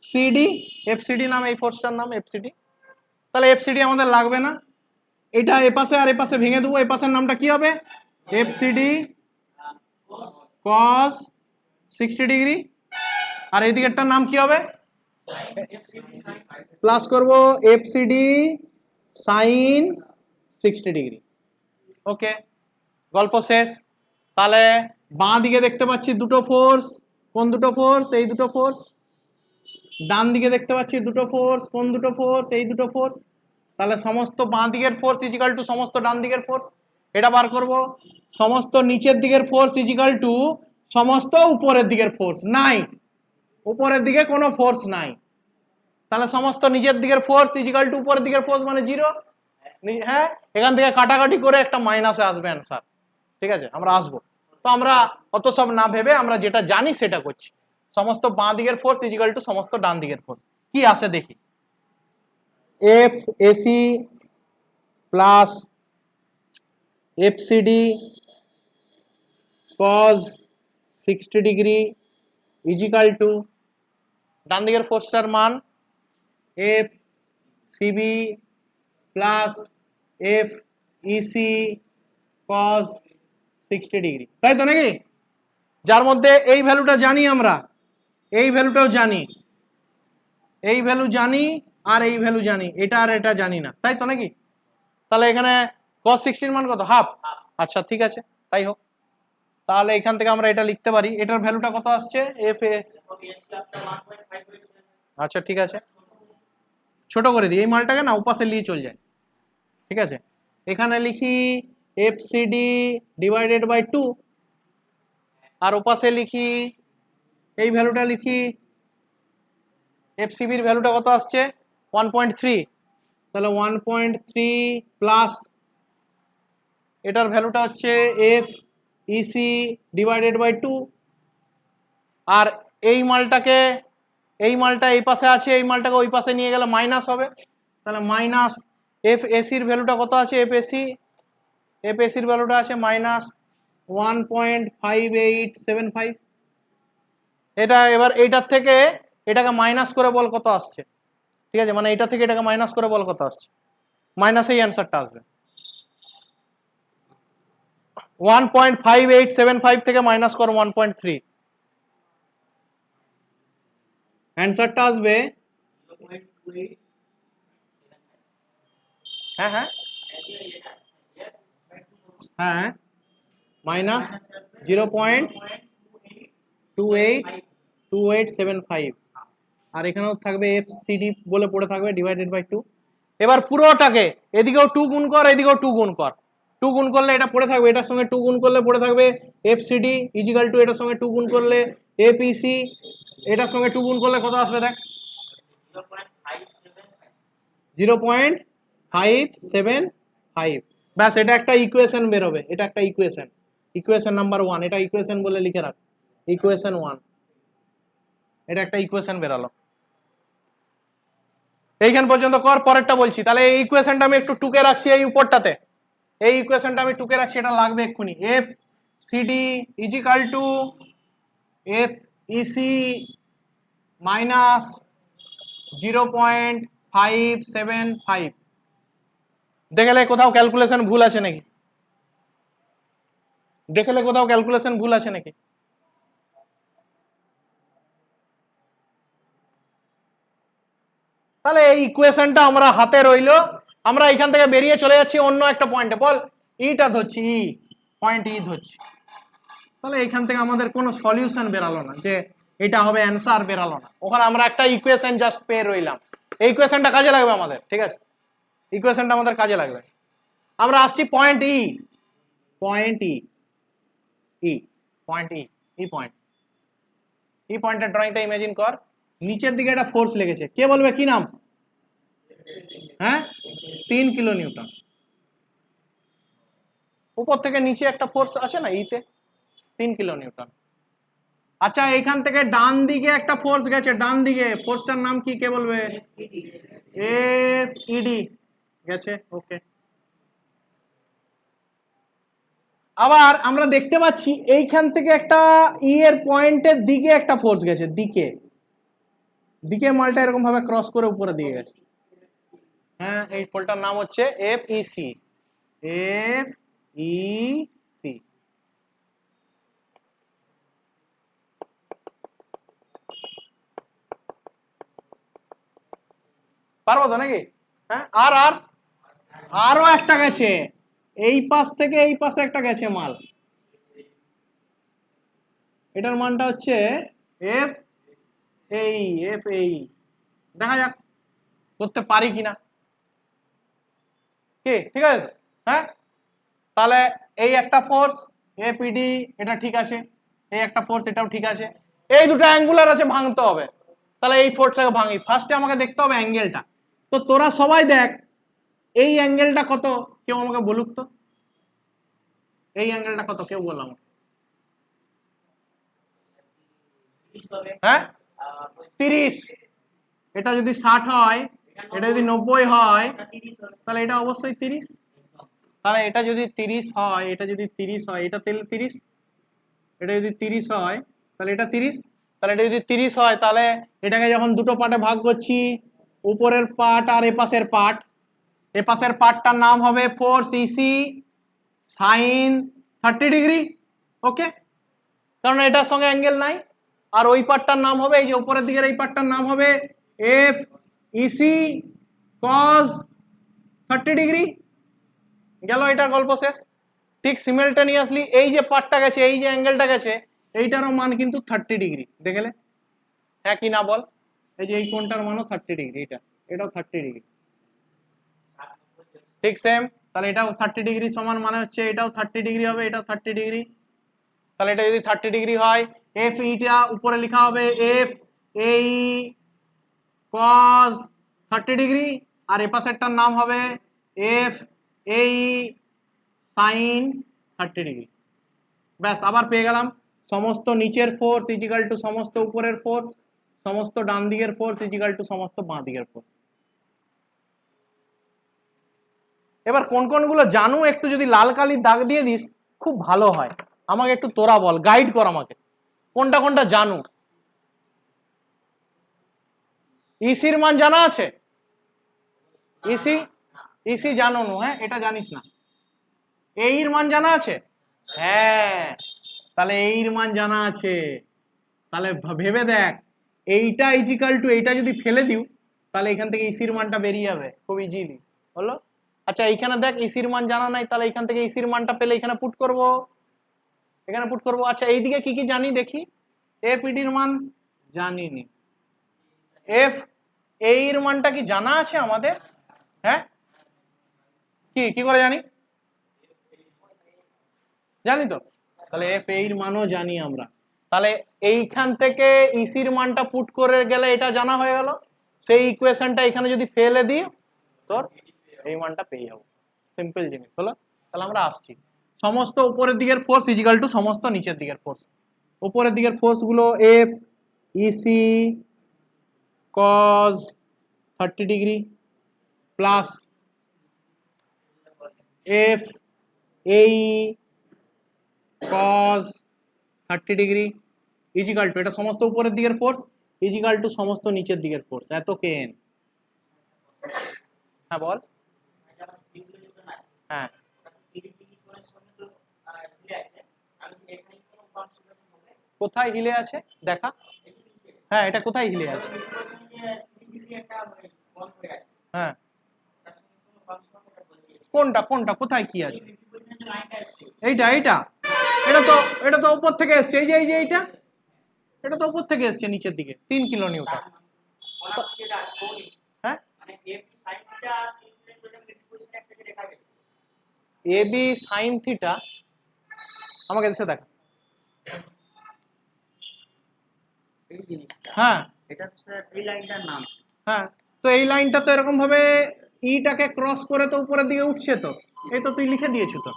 সিডি, এফ সিডি নাম এই ফোর্সটার নাম, এফ সিডি। তাহলে এফ সিডি আমাদের লাগবে না, এটা এপাশে আর এপাশে ভেঙে দেবো, এপাশের নামটা কি হবে? এফ সিডি কস 60 ডিগ্রি। আর এই দিকেরটার নাম কি হবে? প্লাস করব এফ সিডি সাইন 60 ডিগ্রি। ওকে, গল্প শেষ। তাহলে বাঁ দিকে দেখতে পাচ্ছি দুটো ফোর্স, কোন দুটো ফোর্স? এই দুটো ফোর্স। ডান দিকে দেখতে পাচ্ছি দুটো ফোর্স, কোন দুটো ফোর্স? এই দুটো ফোর্স। তাহলে সমস্ত বাঁ দিকের ফোর্স ইজিক্যাল টু সমস্ত ডান দিকের ফোর্স, এটা বার করব। সমস্ত নিচের দিকের ফোর্স ইজিক্যাল টু সমস্ত উপরের দিকের ফোর্স, নাই উপরের দিকে কোনো ফোর্স নাই। তাহলে সমস্ত নিচের দিকের ফোর্স ইজিক্যাল টু উপরের দিকের ফোর্স মানে 0। হ্যাঁ, এখান থেকে কাটাকাটি করে একটা মাইনাসে আসবে অ্যান্সার, ঠিক আছে? আমরা আসবো তো, আমরা অত সব না ভেবে আমরা যেটা জানি সেটা করছি। সমস্ত বাঁ দিকের ফোর্স ইজিক্যাল টু সমস্ত ডান দিকের ফোর্স, কি আসে দেখি। F AC plus F CD cos 60 degree is equal to ডান দিকের ফোর্সটার মান F CB plus F EC cos 60 degree, তাই তো নাকি? যার মধ্যে এই ভ্যালুটা জানি আমরা, এই ভ্যালুটাও জানি, এই ভ্যালু জানি আর এই ভ্যালু জানি, এটা আর এটা জানি না, তাই তো নাকি? তাহলে এখানে cos 60 মান কত? হাফ। আচ্ছা ঠিক আছে, তাই হোক। তাহলে এখান থেকে আমরা এটা লিখতে পারি, এটার ভ্যালুটা কত আসছে? এফ এ, আচ্ছা ঠিক আছে, ছোট করে দিই এই মালটাকে, না ওপাশে নিয়ে চলে যায়, ঠিক আছে? এখানে লিখি এফ সিডি ডিভাইডেড বাই 2, আর ওপাশে লিখি এই ভ্যালুটা লিখি, এফ সিবির ভ্যালুটা কত আসছে? 1.3, তাহলে 1.3 প্লাস এটার ভ্যালুটা হচ্ছে এফ ইসি ডিভাইডেড বাই 2, আর এই মালটা এই পাশে আছে, এই মালটাকে ওই পাশে নিয়ে গেলে মাইনাস হবে, তাহলে মাইনাস এফ এসির ভ্যালুটা কত আছে, এফ এসির ভ্যালুটা আছে মাইনাস 1.5875। এটা এবার এইটার থেকে এটাকে মাইনাস করে বল কত আসছে, ঠিক আছে, মানে এটা থেকে এটাকে মাইনাস করে বল কত আসছে, মাইনাসেই অ্যান্সারটা আসবে। 1.5875 থেকে মাইনাস করো 1.3, অ্যান্সারটা আসবে হ্যাঁ হ্যাঁ হ্যাঁ মাইনাস 0.282875, আর এখানেও থাকবে এফ সিডি বলে পড়ে থাকবে ডিভাইডেড বাই 2। এবার পুরোটাকে এদিকেও 2 গুণ কর, এদিকেও 2 গুণ কর, 2 গুণ করলে এটা পড়ে থাকবে, এটার সঙ্গে 2 গুণ করলে পড়ে থাকবে এফ সিডি ইজিক্যাল টু এটার সঙ্গে 2 গুণ করলে এপিসি, এটার সঙ্গে 2 গুণ করলে কত আসবে দেখ, 0.575। ব্যাস, এটা একটা ইকুয়েশন বেরোবে, এটা একটা ইকুয়েশন নাম্বার 1, এটা ইকুয়েশন বলে লিখে রাখ, ইকুয়েশন 1, এটা একটা ইকুয়েশন বেরালো। এইখান পর্যন্ত কর, পরেরটা বলছি। তাহলে এই ইকুয়েশনটা আমি একটু টুকে রাখছি, এই উপরটাতে এই ইকুয়েশনটা আমি টুকে রাখছি, এটা লাগবে এক্ষুনি। F CD is equal to F EC minus 0.575। দেখলে কোথাও ক্যালকুলেশন ভুল আছে নাকি, দেখলে কোথাও ক্যালকুলেশন ভুল আছে নাকি? তাহলে এই ইকুয়েশনটা আমরা হাতে রইলো, আমরা এখান থেকে বেরিয়ে চলে যাচ্ছি অন্য একটা পয়েন্টে, বল ইটা ধরছি, পয়েন্ট ই ধরছি। তাহলে এখান থেকে আমাদের কোনো সলিউশন বেরালো না, যে এটা হবে অ্যান্সার বেরালো না, ওখানে আমরা একটা ইকুয়েশন জাস্ট পেয়ে রইলাম। এই ইকুয়েশনটা কাজে লাগবে আমাদের, ঠিক আছে, ইকুয়েশনটা আমাদের কাজে লাগবে। আমরা আসছি পয়েন্ট ই, পয়েন্ট ই, পয়েন্ট ই পয়েন্টের ড্রয়িংটা ইমেজিন কর, নিচের দিকে একটা ফোর্স লেগেছে, কে বলবে কি নাম? হ্যাঁ, 3 কিলো নিউটন। উপর থেকে নিচে একটা ফোর্স আছে না ইতে, 3 কিলো নিউটন। আচ্ছা, এখান থেকে ডান দিকে একটা ফোর্স গেছে, ডান দিকে ফোর্সটার নাম কি, কে বলবে? এফ ইডি গেছে, ওকে। আবার আমরা দেখতে পাচ্ছি এইখান থেকে একটা ই এর পয়েন্টের দিকে একটা ফোর্স গেছে, দিকে দিকে মালটা এরকম ভাবে ক্রস করে উপরে দিয়ে গেছে। হ্যাঁ, এই পোলটার নাম হচ্ছে এফ ইসি, এফ ইসি। পারবো তো নাকি? হ্যাঁ, আর আর আরো একটা গেছে, এই পাশ থেকে এই পাশে একটা গেছে মাল, এটার মানটা হচ্ছে এফ এই, এফ এই, দেখা যাক করতে পারি কিনা, কি ঠিক আছে? হ্যাঁ, তাহলে এই একটা ফোর্স এপিডি, এটা ঠিক আছে, এই একটা ফোর্স, এটাও ঠিক আছে, এই দুটো অ্যাঙ্গুলার আছে, ভাঙতে হবে। তাহলে এই ফোর্সটাকে ভাঙি, ফার্স্টে আমাকে দেখতে হবে অ্যাঙ্গেলটা। তো তোরা সবাই দেখ এই অ্যাঙ্গেলটা কত, কেউ আমাকে বলুক তো, এই অ্যাঙ্গেলটা কত, কেউ বললাম? হ্যাঁ, 30। এটা যদি 60 হয়, এটা যদি 90 হয়, তাহলে এটা অবশ্যই 30। তাহলে এটা যদি 30 হয়, এটা যদি 30 হয়, এটা তাহলে 30, এটা যদি 30 হয় তাহলে এটা 30, তাহলে এটা যদি 30 হয়, তাহলে এটাকে যখন দুটো পার্টে ভাগ করছি, উপরের পার্ট আর এপাশের পার্ট, এপাশের পার্টটার নাম হবে ফোর্স ইসি সাইন 30 ডিগ্রি, ওকে, কারণ এটার সঙ্গে অ্যাঙ্গেল নাই। আর ওই পার্টটার নাম হবে, এই যে উপরের দিকের এই পার্টটার নাম হবে এফ ইসি কজ 30 ডিগ্রি। গেল, এটার গল্প শেষ। ঠিক সিমিলটেনিয়াসলি এই যে পার্টটা গেছে, এই যে অ্যাঙ্গেলটা গেছে, এইটারও মান কিন্তু 30 ডিগ্রি, দেখলে? হ্যাঁ কি না বল? এই যে এই কোণটার মানও 30 ডিগ্রি, এটাও 30 ডিগ্রি, ঠিক সেম। তাহলে এটাও 30 ডিগ্রি সমান, মানে হচ্ছে এটাও 30 ডিগ্রি হবে, এটাও 30 ডিগ্রি। তাহলে এটা যদি 30 ডিগ্রি হয়, এফ ইটা উপরে লেখা হবে এফ এই কজ 30 ডিগ্রি, আর এ পাশেরটার নাম হবে এফ এই সাইন 30 ডিগ্রি। ব্যাস, আবার পেয়ে গেলাম সমস্ত নিচের ফোর্স ইজিক্যাল টু সমস্ত উপরের ফোর্স, সমস্ত ডান দিকের ফোর্স ইজিক্যাল টু সমস্ত বাঁ দিকের ফোর্স। এবার কোন কোনগুলো জানু একটু যদি লাল কালির দাগ দিয়ে দিস খুব ভালো হয়, আমাকে একটু তোরা বল, গাইড কর আমাকে কোনটা কোনটা জানু। ইসির মান জানা আছে? ইসি ইসি জানো না? হ্যাঁ, এটা জানিস না। এইর মান জানা আছে? হ্যাঁ, তাহলে এইর মান জানা আছে, তাহলে ভেবে দেখ এইটা ইজিক্যাল টু এইটা যদি ফেলে দিও তাহলে এখান থেকে ইসির মানটা বেরিয়ে যাবে খুব ইজিলি, হলো? আচ্ছা এইখানে দেখ ইসির মান জানা নাই, তাহলে এখান থেকে ইসির মানটা পেলে এখানে পুট করব, এখানে পুট করব। আচ্ছা এইদিকে কি কি জানি দেখি, এফ ইডির মান জানিনি, এফ এর মানটা কি জানা আছে আমাদের? হ্যাঁ, কি কি করে জানি? জানি তো, তাহলে এফ এর মানও জানি আমরা, তাহলে এইখান থেকে ইসির মানটা পুট করে গেলে এটা জানা হয়ে গেল, সেই ইকুয়েশনটা এখানে যদি ফেলে দিই তোর এই মানটা পেয়ে যাবো, সিম্পল জিনিস হলো। তাহলে আমরা আসছি, সমস্ত উপরের দিকের ফোর্স ইজিক্যাল টু সমস্ত নিচের দিকের ফোর্স। উপরের দিকের ফোর্স গুলো F EC cos 30 degree plus F AE cos 30 degree is equal to, এটা সমস্ত উপরের দিকের ফোর্স ইজিক্যাল টু সমস্ত নিচের দিকের ফোর্স, এত কেন। হ্যাঁ বল। হ্যাঁ, কোথায় হিলে আছে দেখা? হ্যাঁ, এটা কোথায় হিলে আছে? হ্যাঁ, কোনটা কোনটা কোথায় কি আছে? এইটা এইটা এটা তো উপর থেকে এসছে, এই যে এইটা, এটা তো উপর থেকে এসছে নিচের দিকে 3 কিলো নিউটন। হ্যাঁ, এ বি সাইন থিটা আমাকে এসে দেখা। হ্যাঁ, এটা এই লাইনটার নাম। হ্যাঁ, তো এই লাইনটা তো এরকম ভাবে ইটাকে ক্রস করে তো উপরের দিকে উঠছে, তো এই তো তুই লিখে দিয়েছো, তো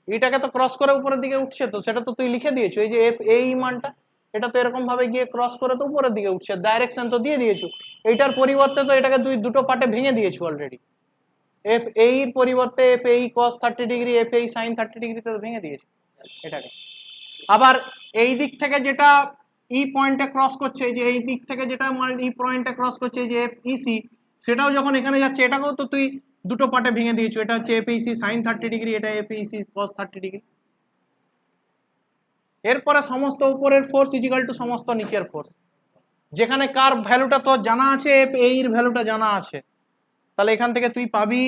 এটাকে তো ক্রস করে উপরের দিকে উঠছে, তো সেটা তো তুই লিখে দিয়েছো, এই যে এফ এই মানটা এটা তো এরকম ভাবে গিয়ে ক্রস করে তো উপরের দিকে উঠছে, ডাইরেকশন তো দিয়ে দিয়েছো। এইটার পরিবর্তে তো এটাকে তুই দুটো পার্টে ভেঙে দিয়েছো অলরেডি, এফ এই এর পরিবর্তে এফ এই cos 30 ডিগ্রি এফ এই sin 30 ডিগ্রি তো ভেঙে দিয়েছো এটাকে। আবার এই দিক থেকে যেটা ই পয়েন্টে ক্রস করছে, এই যে এই দিক থেকে যেটা ই পয়েন্টে ক্রস করছে যে এফ ইসি, সেটাও যখন এখানে যাচ্ছে এটাকেও তো তুই দুটো পার্টে ভেঙে দিয়েছো, এটা হচ্ছে এফ ইসি sin 30 ডিগ্রি, এটা এফ ইসি cos 30 ডিগ্রি। এরপরে সমস্ত উপরের ফোর্স ইজিক্যাল টু সমস্ত নিচের ফোর্স, যেখানে কার ভ্যালুটা তো জানা আছে, এফ এই এর ভ্যালুটা জানা আছে, তাহলে এখান থেকে তুই পাবি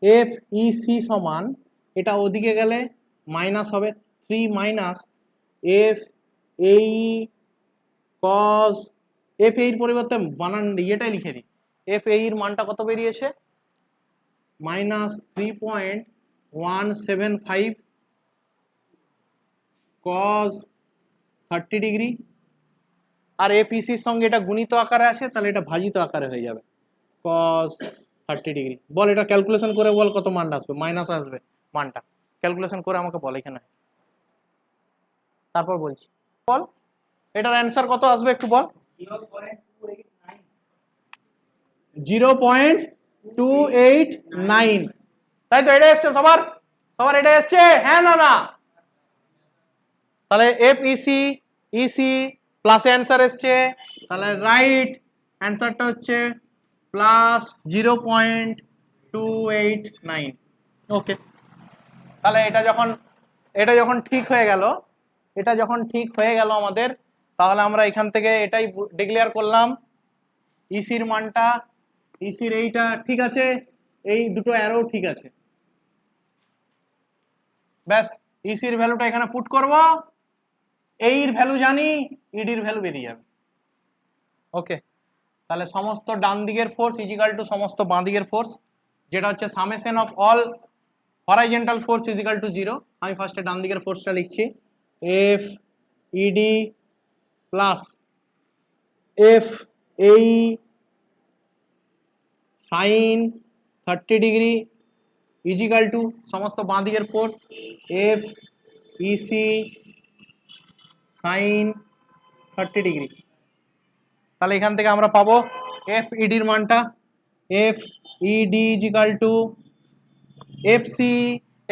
এফ ইসি সমান, এটা ওদিকে গেলে মাইনাস হবে 3 minus F AE cause, F এর পরিবর্তে বানান ইয়েটাই লিখে দিই, এফ এর মানটা কত বেরিয়েছে? মাইনাস 3.175 কজ 30 ডিগ্রি, আর এপিসির সঙ্গে এটা গুণিত আকারে আছে, তাহলে এটা ভাজিত আকারে হয়ে যাবে cos 30 ডিগ্রি। বল এটা ক্যালকুলেশন করে বল কত মান আসবে, মাইনাস আসবে মানটা, ক্যালকুলেশন করে আমাকে বল এখানে, তারপর বলছি। বল এটার অ্যান্সার কত আসবে একটু বল। 0.289, তাই তো? এটা এসছে সবার, সবার এটা এসছে, হ্যাঁ না না? তাহলে F EC EC plus answer এসছে, তাহলে রাইট অ্যান্সারটা হচ্ছে প্লাস 0.289। ওকে, তাহলে এটা যখন ঠিক হয়ে গেল, এটা যখন ঠিক হয়ে গেল আমাদের, তাহলে আমরা এখান থেকে এটাই ডিক্লেয়ার করলাম ইসির মানটা, ইসির এইটা ঠিক আছে, এই দুটো অ্যারো ঠিক আছে, ব্যাস ইসির ভ্যালুটা এখানে পুট করব, এইর ভ্যালু জানি, ইডির ভ্যালু বেরিয়ে যাবে। ওকে, তাহলে সমস্ত ডান দিকের ফোর্স ইজিক্যাল টু সমস্ত বাঁ দিকের ফোর্স, যেটা হচ্ছে summation of all horizontal force is equal to 0। আমি ফার্স্টে ডান দিকের ফোর্সটা লিখছি, F ED plus F AE sine 30° is equal to সমস্ত বাঁ দিকের পোর্ট এফ ইসি সাইন 30°। তাহলে এখান থেকে আমরা পাবো এফ ইডির মানটা F ED is equal to F C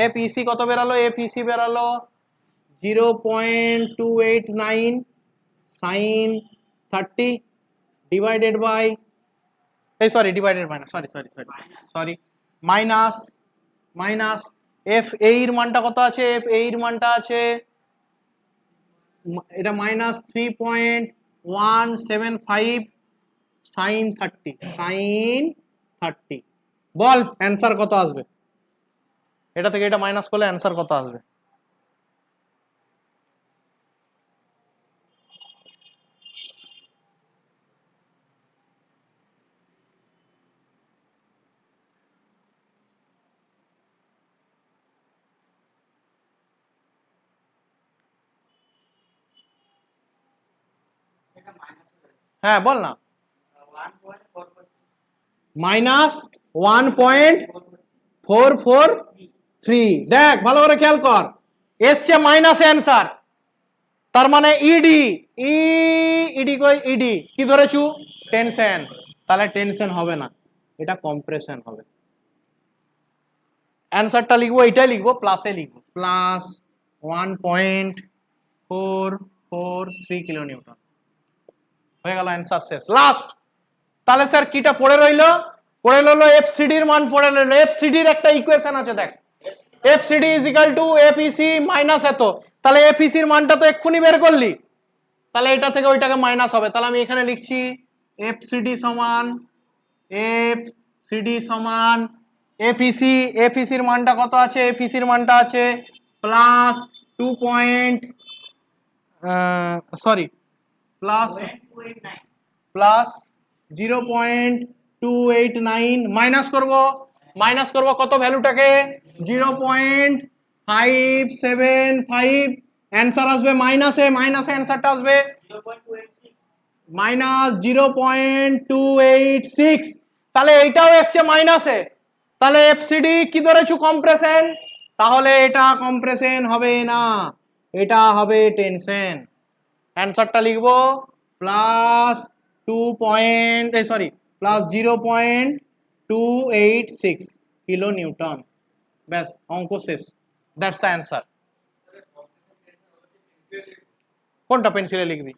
F EC কত বেরালো, এফ ইসি বেরালো 0.289 sine 30 divided by divided sorry minus F এর মানটা কত আছে, এফ এর মানটা আছে এটা -3.175 সাইন 30 বল অ্যান্সার কত আসবে, এটা থেকে এটা মাইনাস করলে অ্যান্সার কত আসবে? হ্যাঁ বল না। -1.443 দেখ ভালো করে খেয়াল কর, এসছে মাইনাস অ্যান্সার, তার মানে ইডি ইডি কি ধরেছু টেনশন, তাহলে টেনশন হবে না, এটা কম্প্রেশন হবে। অ্যান্সারটা লিখবো, এইটাই লিখবো, প্লাসে লিখবো +1.443 কিলোনিউটন হয়ে গেল, অ্যান্সার শেষ লাস্ট। তাহলে স্যার কিটা পড়ে রইলো এফসিডির মান পড়ে রইলো। এফসিডির একটা ইকুয়েশন আছে দেখ, FCD is equal to FEC minus এত, তাহলে এফইসির মানটা তো এক্ষুনি বের করলি, তাহলে এটা থেকে ওইটাকে মাইনাস হবে, তাহলে আমি এখানে লিখছি এফসিডি সমান এফইসির মানটা কত আছে, এফইসির মানটা আছে প্লাস 0.289 মাইনাস করব কত ভ্যালুটাকে 0.575, অ্যান্সার আসবে মাইনাসে অ্যান্সারটা আসবে -0.286, তাহলে এইটাও এসছে মাইনাসে, তাহলে এফসিডি কি ধরেছু কম্প্রেশন, তাহলে এটা কম্প্রেশন হবে না, এটা হবে টেনশন। অ্যান্সারটা লিখবো +0.286 কিলো নিউটন, ব্যাস অঙ্ক শেষ, দ্যাটস দ্য অ্যান্সার। কোনটা পেন্সিলে লিখবি?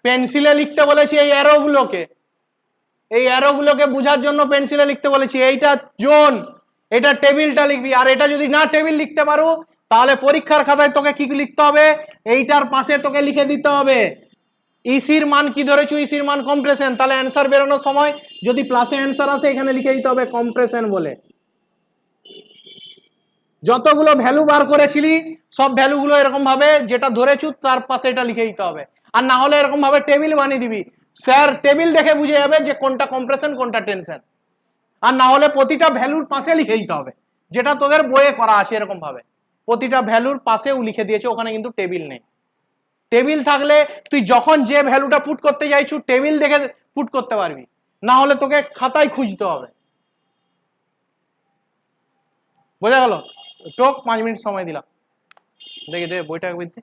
পেন্সিলে লিখতে বলেছি এই অ্যারোগুলোকে বোঝার জন্য পেন্সিলে লিখতে বলেছি, এইটা জোন, এটা টেবিলটা লিখবি, আর এটা যদি না টেবিল লিখতে পারো তাহলে পরীক্ষার খাতায় তোকে কি লিখতে হবে, এইটার পাশে তোকে লিখে দিতে হবে ইসির মান কি ধরেছো, ইসির মান কম্প্রেশন, তাহলে অ্যান্সার বেরোনোর সময় যদি প্লাসে অ্যান্সার আসে এখানে লিখে দিতে হবে কম্প্রেশন বলে। যতগুলো ভ্যালু বার করেছিলি সব ভ্যালুগুলো এরকম ভাবে যেটা ধরেছু তার পাশে এটা লিখে দিতে হবে, আর না হলে এরকম ভাবে টেবিল বানিয়ে দিবি, স্যার টেবিল দেখে বুঝে যাবে যে কোনটা কম্প্রেশন কোনটা টেনশন, আর না হলে প্রতিটা ভ্যালুর পাশে লিখে দিতে হবে, যেটা তোদের বইয়ে করা আছে এরকম ভাবে প্রতিটা ভ্যালুর পাশেও লিখে দিয়েছে, ওখানে কিন্তু টেবিল নেই। টেবিল থাকলে তুই যখন যে ভ্যালুটা পুট করতে যাইছু টেবিল দেখে পুট করতে পারবি, না হলে তোকে খাতায় খুঁজতে হবে। বোঝা গেল? টোক 5 মিনিট সময় দিলাম, দেখে দে বইটা বুঝতে।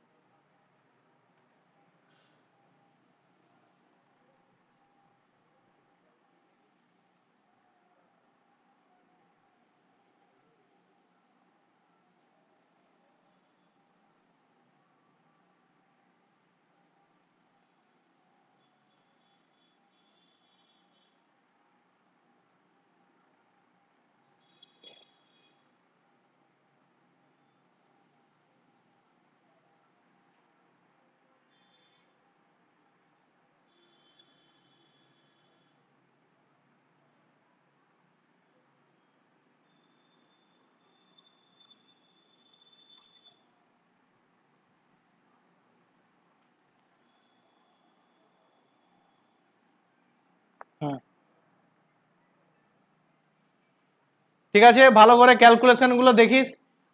ঠিক আছে, ভালো করে ক্যালকুলেশন গুলো দেখিস।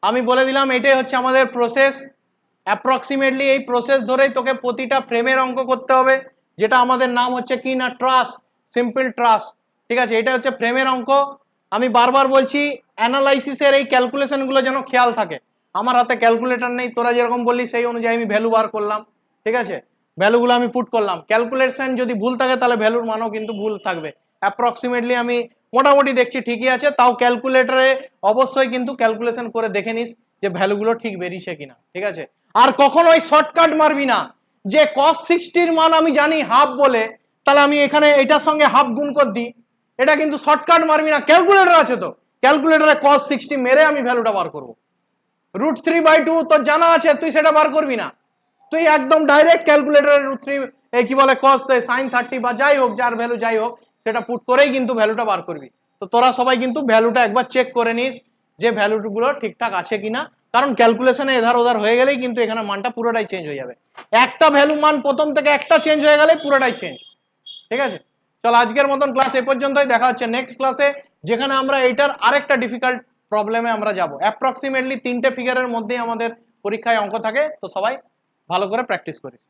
আমি বলে দিলাম এটাই হচ্ছে আমাদের প্রসেস, অ্যাপ্রক্সিমেটলি এই প্রসেস ধরেই তোকে প্রতিটা ফ্রেমের অঙ্ক করতে হবে, যেটা আমাদের নাম হচ্ছে কি না ট্রাস, সিম্পল ট্রাস। ঠিক আছে, এটা হচ্ছে ফ্রেমের অঙ্ক। আমি বারবার বলছি অ্যানালাইসিসের এই ক্যালকুলেশনগুলো যেন খেয়াল থাকে। আমার হাতে ক্যালকুলেটর নেই, তোরা যেরকম বললি সেই অনুযায়ী আমি ভ্যালু বার করলাম। ঠিক আছে, ভ্যালুগুলো আমি পুট করলাম। ক্যালকুলেশন যদি ভুল থাকে তাহলে ভ্যালুর মানও কিন্তু ভুল থাকবে। অ্যাপ্রক্সিমেটলি আমি মোটামুটি দেখছি ঠিকই আছে, তাও ক্যালকুলেটরে অবশ্যই কিন্তু ক্যালকুলেশন করে দেখে নিস যে ভ্যালুগুলো ঠিক বেরিয়েছে কিনা। ঠিক আছে, আর কখনোই শর্টকাট মারবি না যে cos 60 মান আমি জানি হাফ বলে, তাহলে আমি এখানে এটার সঙ্গে হাফ গুণ করে দিই। এটা কিন্তু শর্টকাট মারবি না, ক্যালকুলেটর আছে তো, ক্যালকুলেটরে cos 60 মেরে আমি ভ্যালুটা বার করব। √3/2 তোর জানা আছে, তুই সেটা বার করবি না, তুই একদম ডাইরেক্ট ক্যালকুলেটরে √3 কি বলে cos sin 30 বা যাই হোক, যার ভ্যালু যাই হোক, সেটা পুট করেই কিন্তু ভ্যালুটা বার করবি। তো তোরা সবাই কিন্তু ভ্যালুটা একবার চেক করে নিস যে ভ্যালুগুলো ঠিকঠাক আছে কিনা, কারণ ক্যালকুলেশনে এধার ওধার হয়ে গেলেই কিন্তু এখানে মানটা পুরোটাই চেঞ্জ হয়ে যাবে। একটা ভ্যালু মান প্রথম থেকে একটা চেঞ্জ হয়ে গেলে পুরোটাই চেঞ্জ। ঠিক আছে, চল আজকের মতন ক্লাস এ পর্যন্তই। দেখা হচ্ছে নেক্সট ক্লাসে, যেখানে আমরা এটার আরেকটা ডিফিকাল্ট প্রবলেমে আমরা যাব। অ্যাপ্রক্সিমেটলি 3টে ফিগারের মধ্যেই আমাদের পরীক্ষায় অঙ্ক থাকে, তো সবাই ভালো করে প্র্যাকটিস করিস।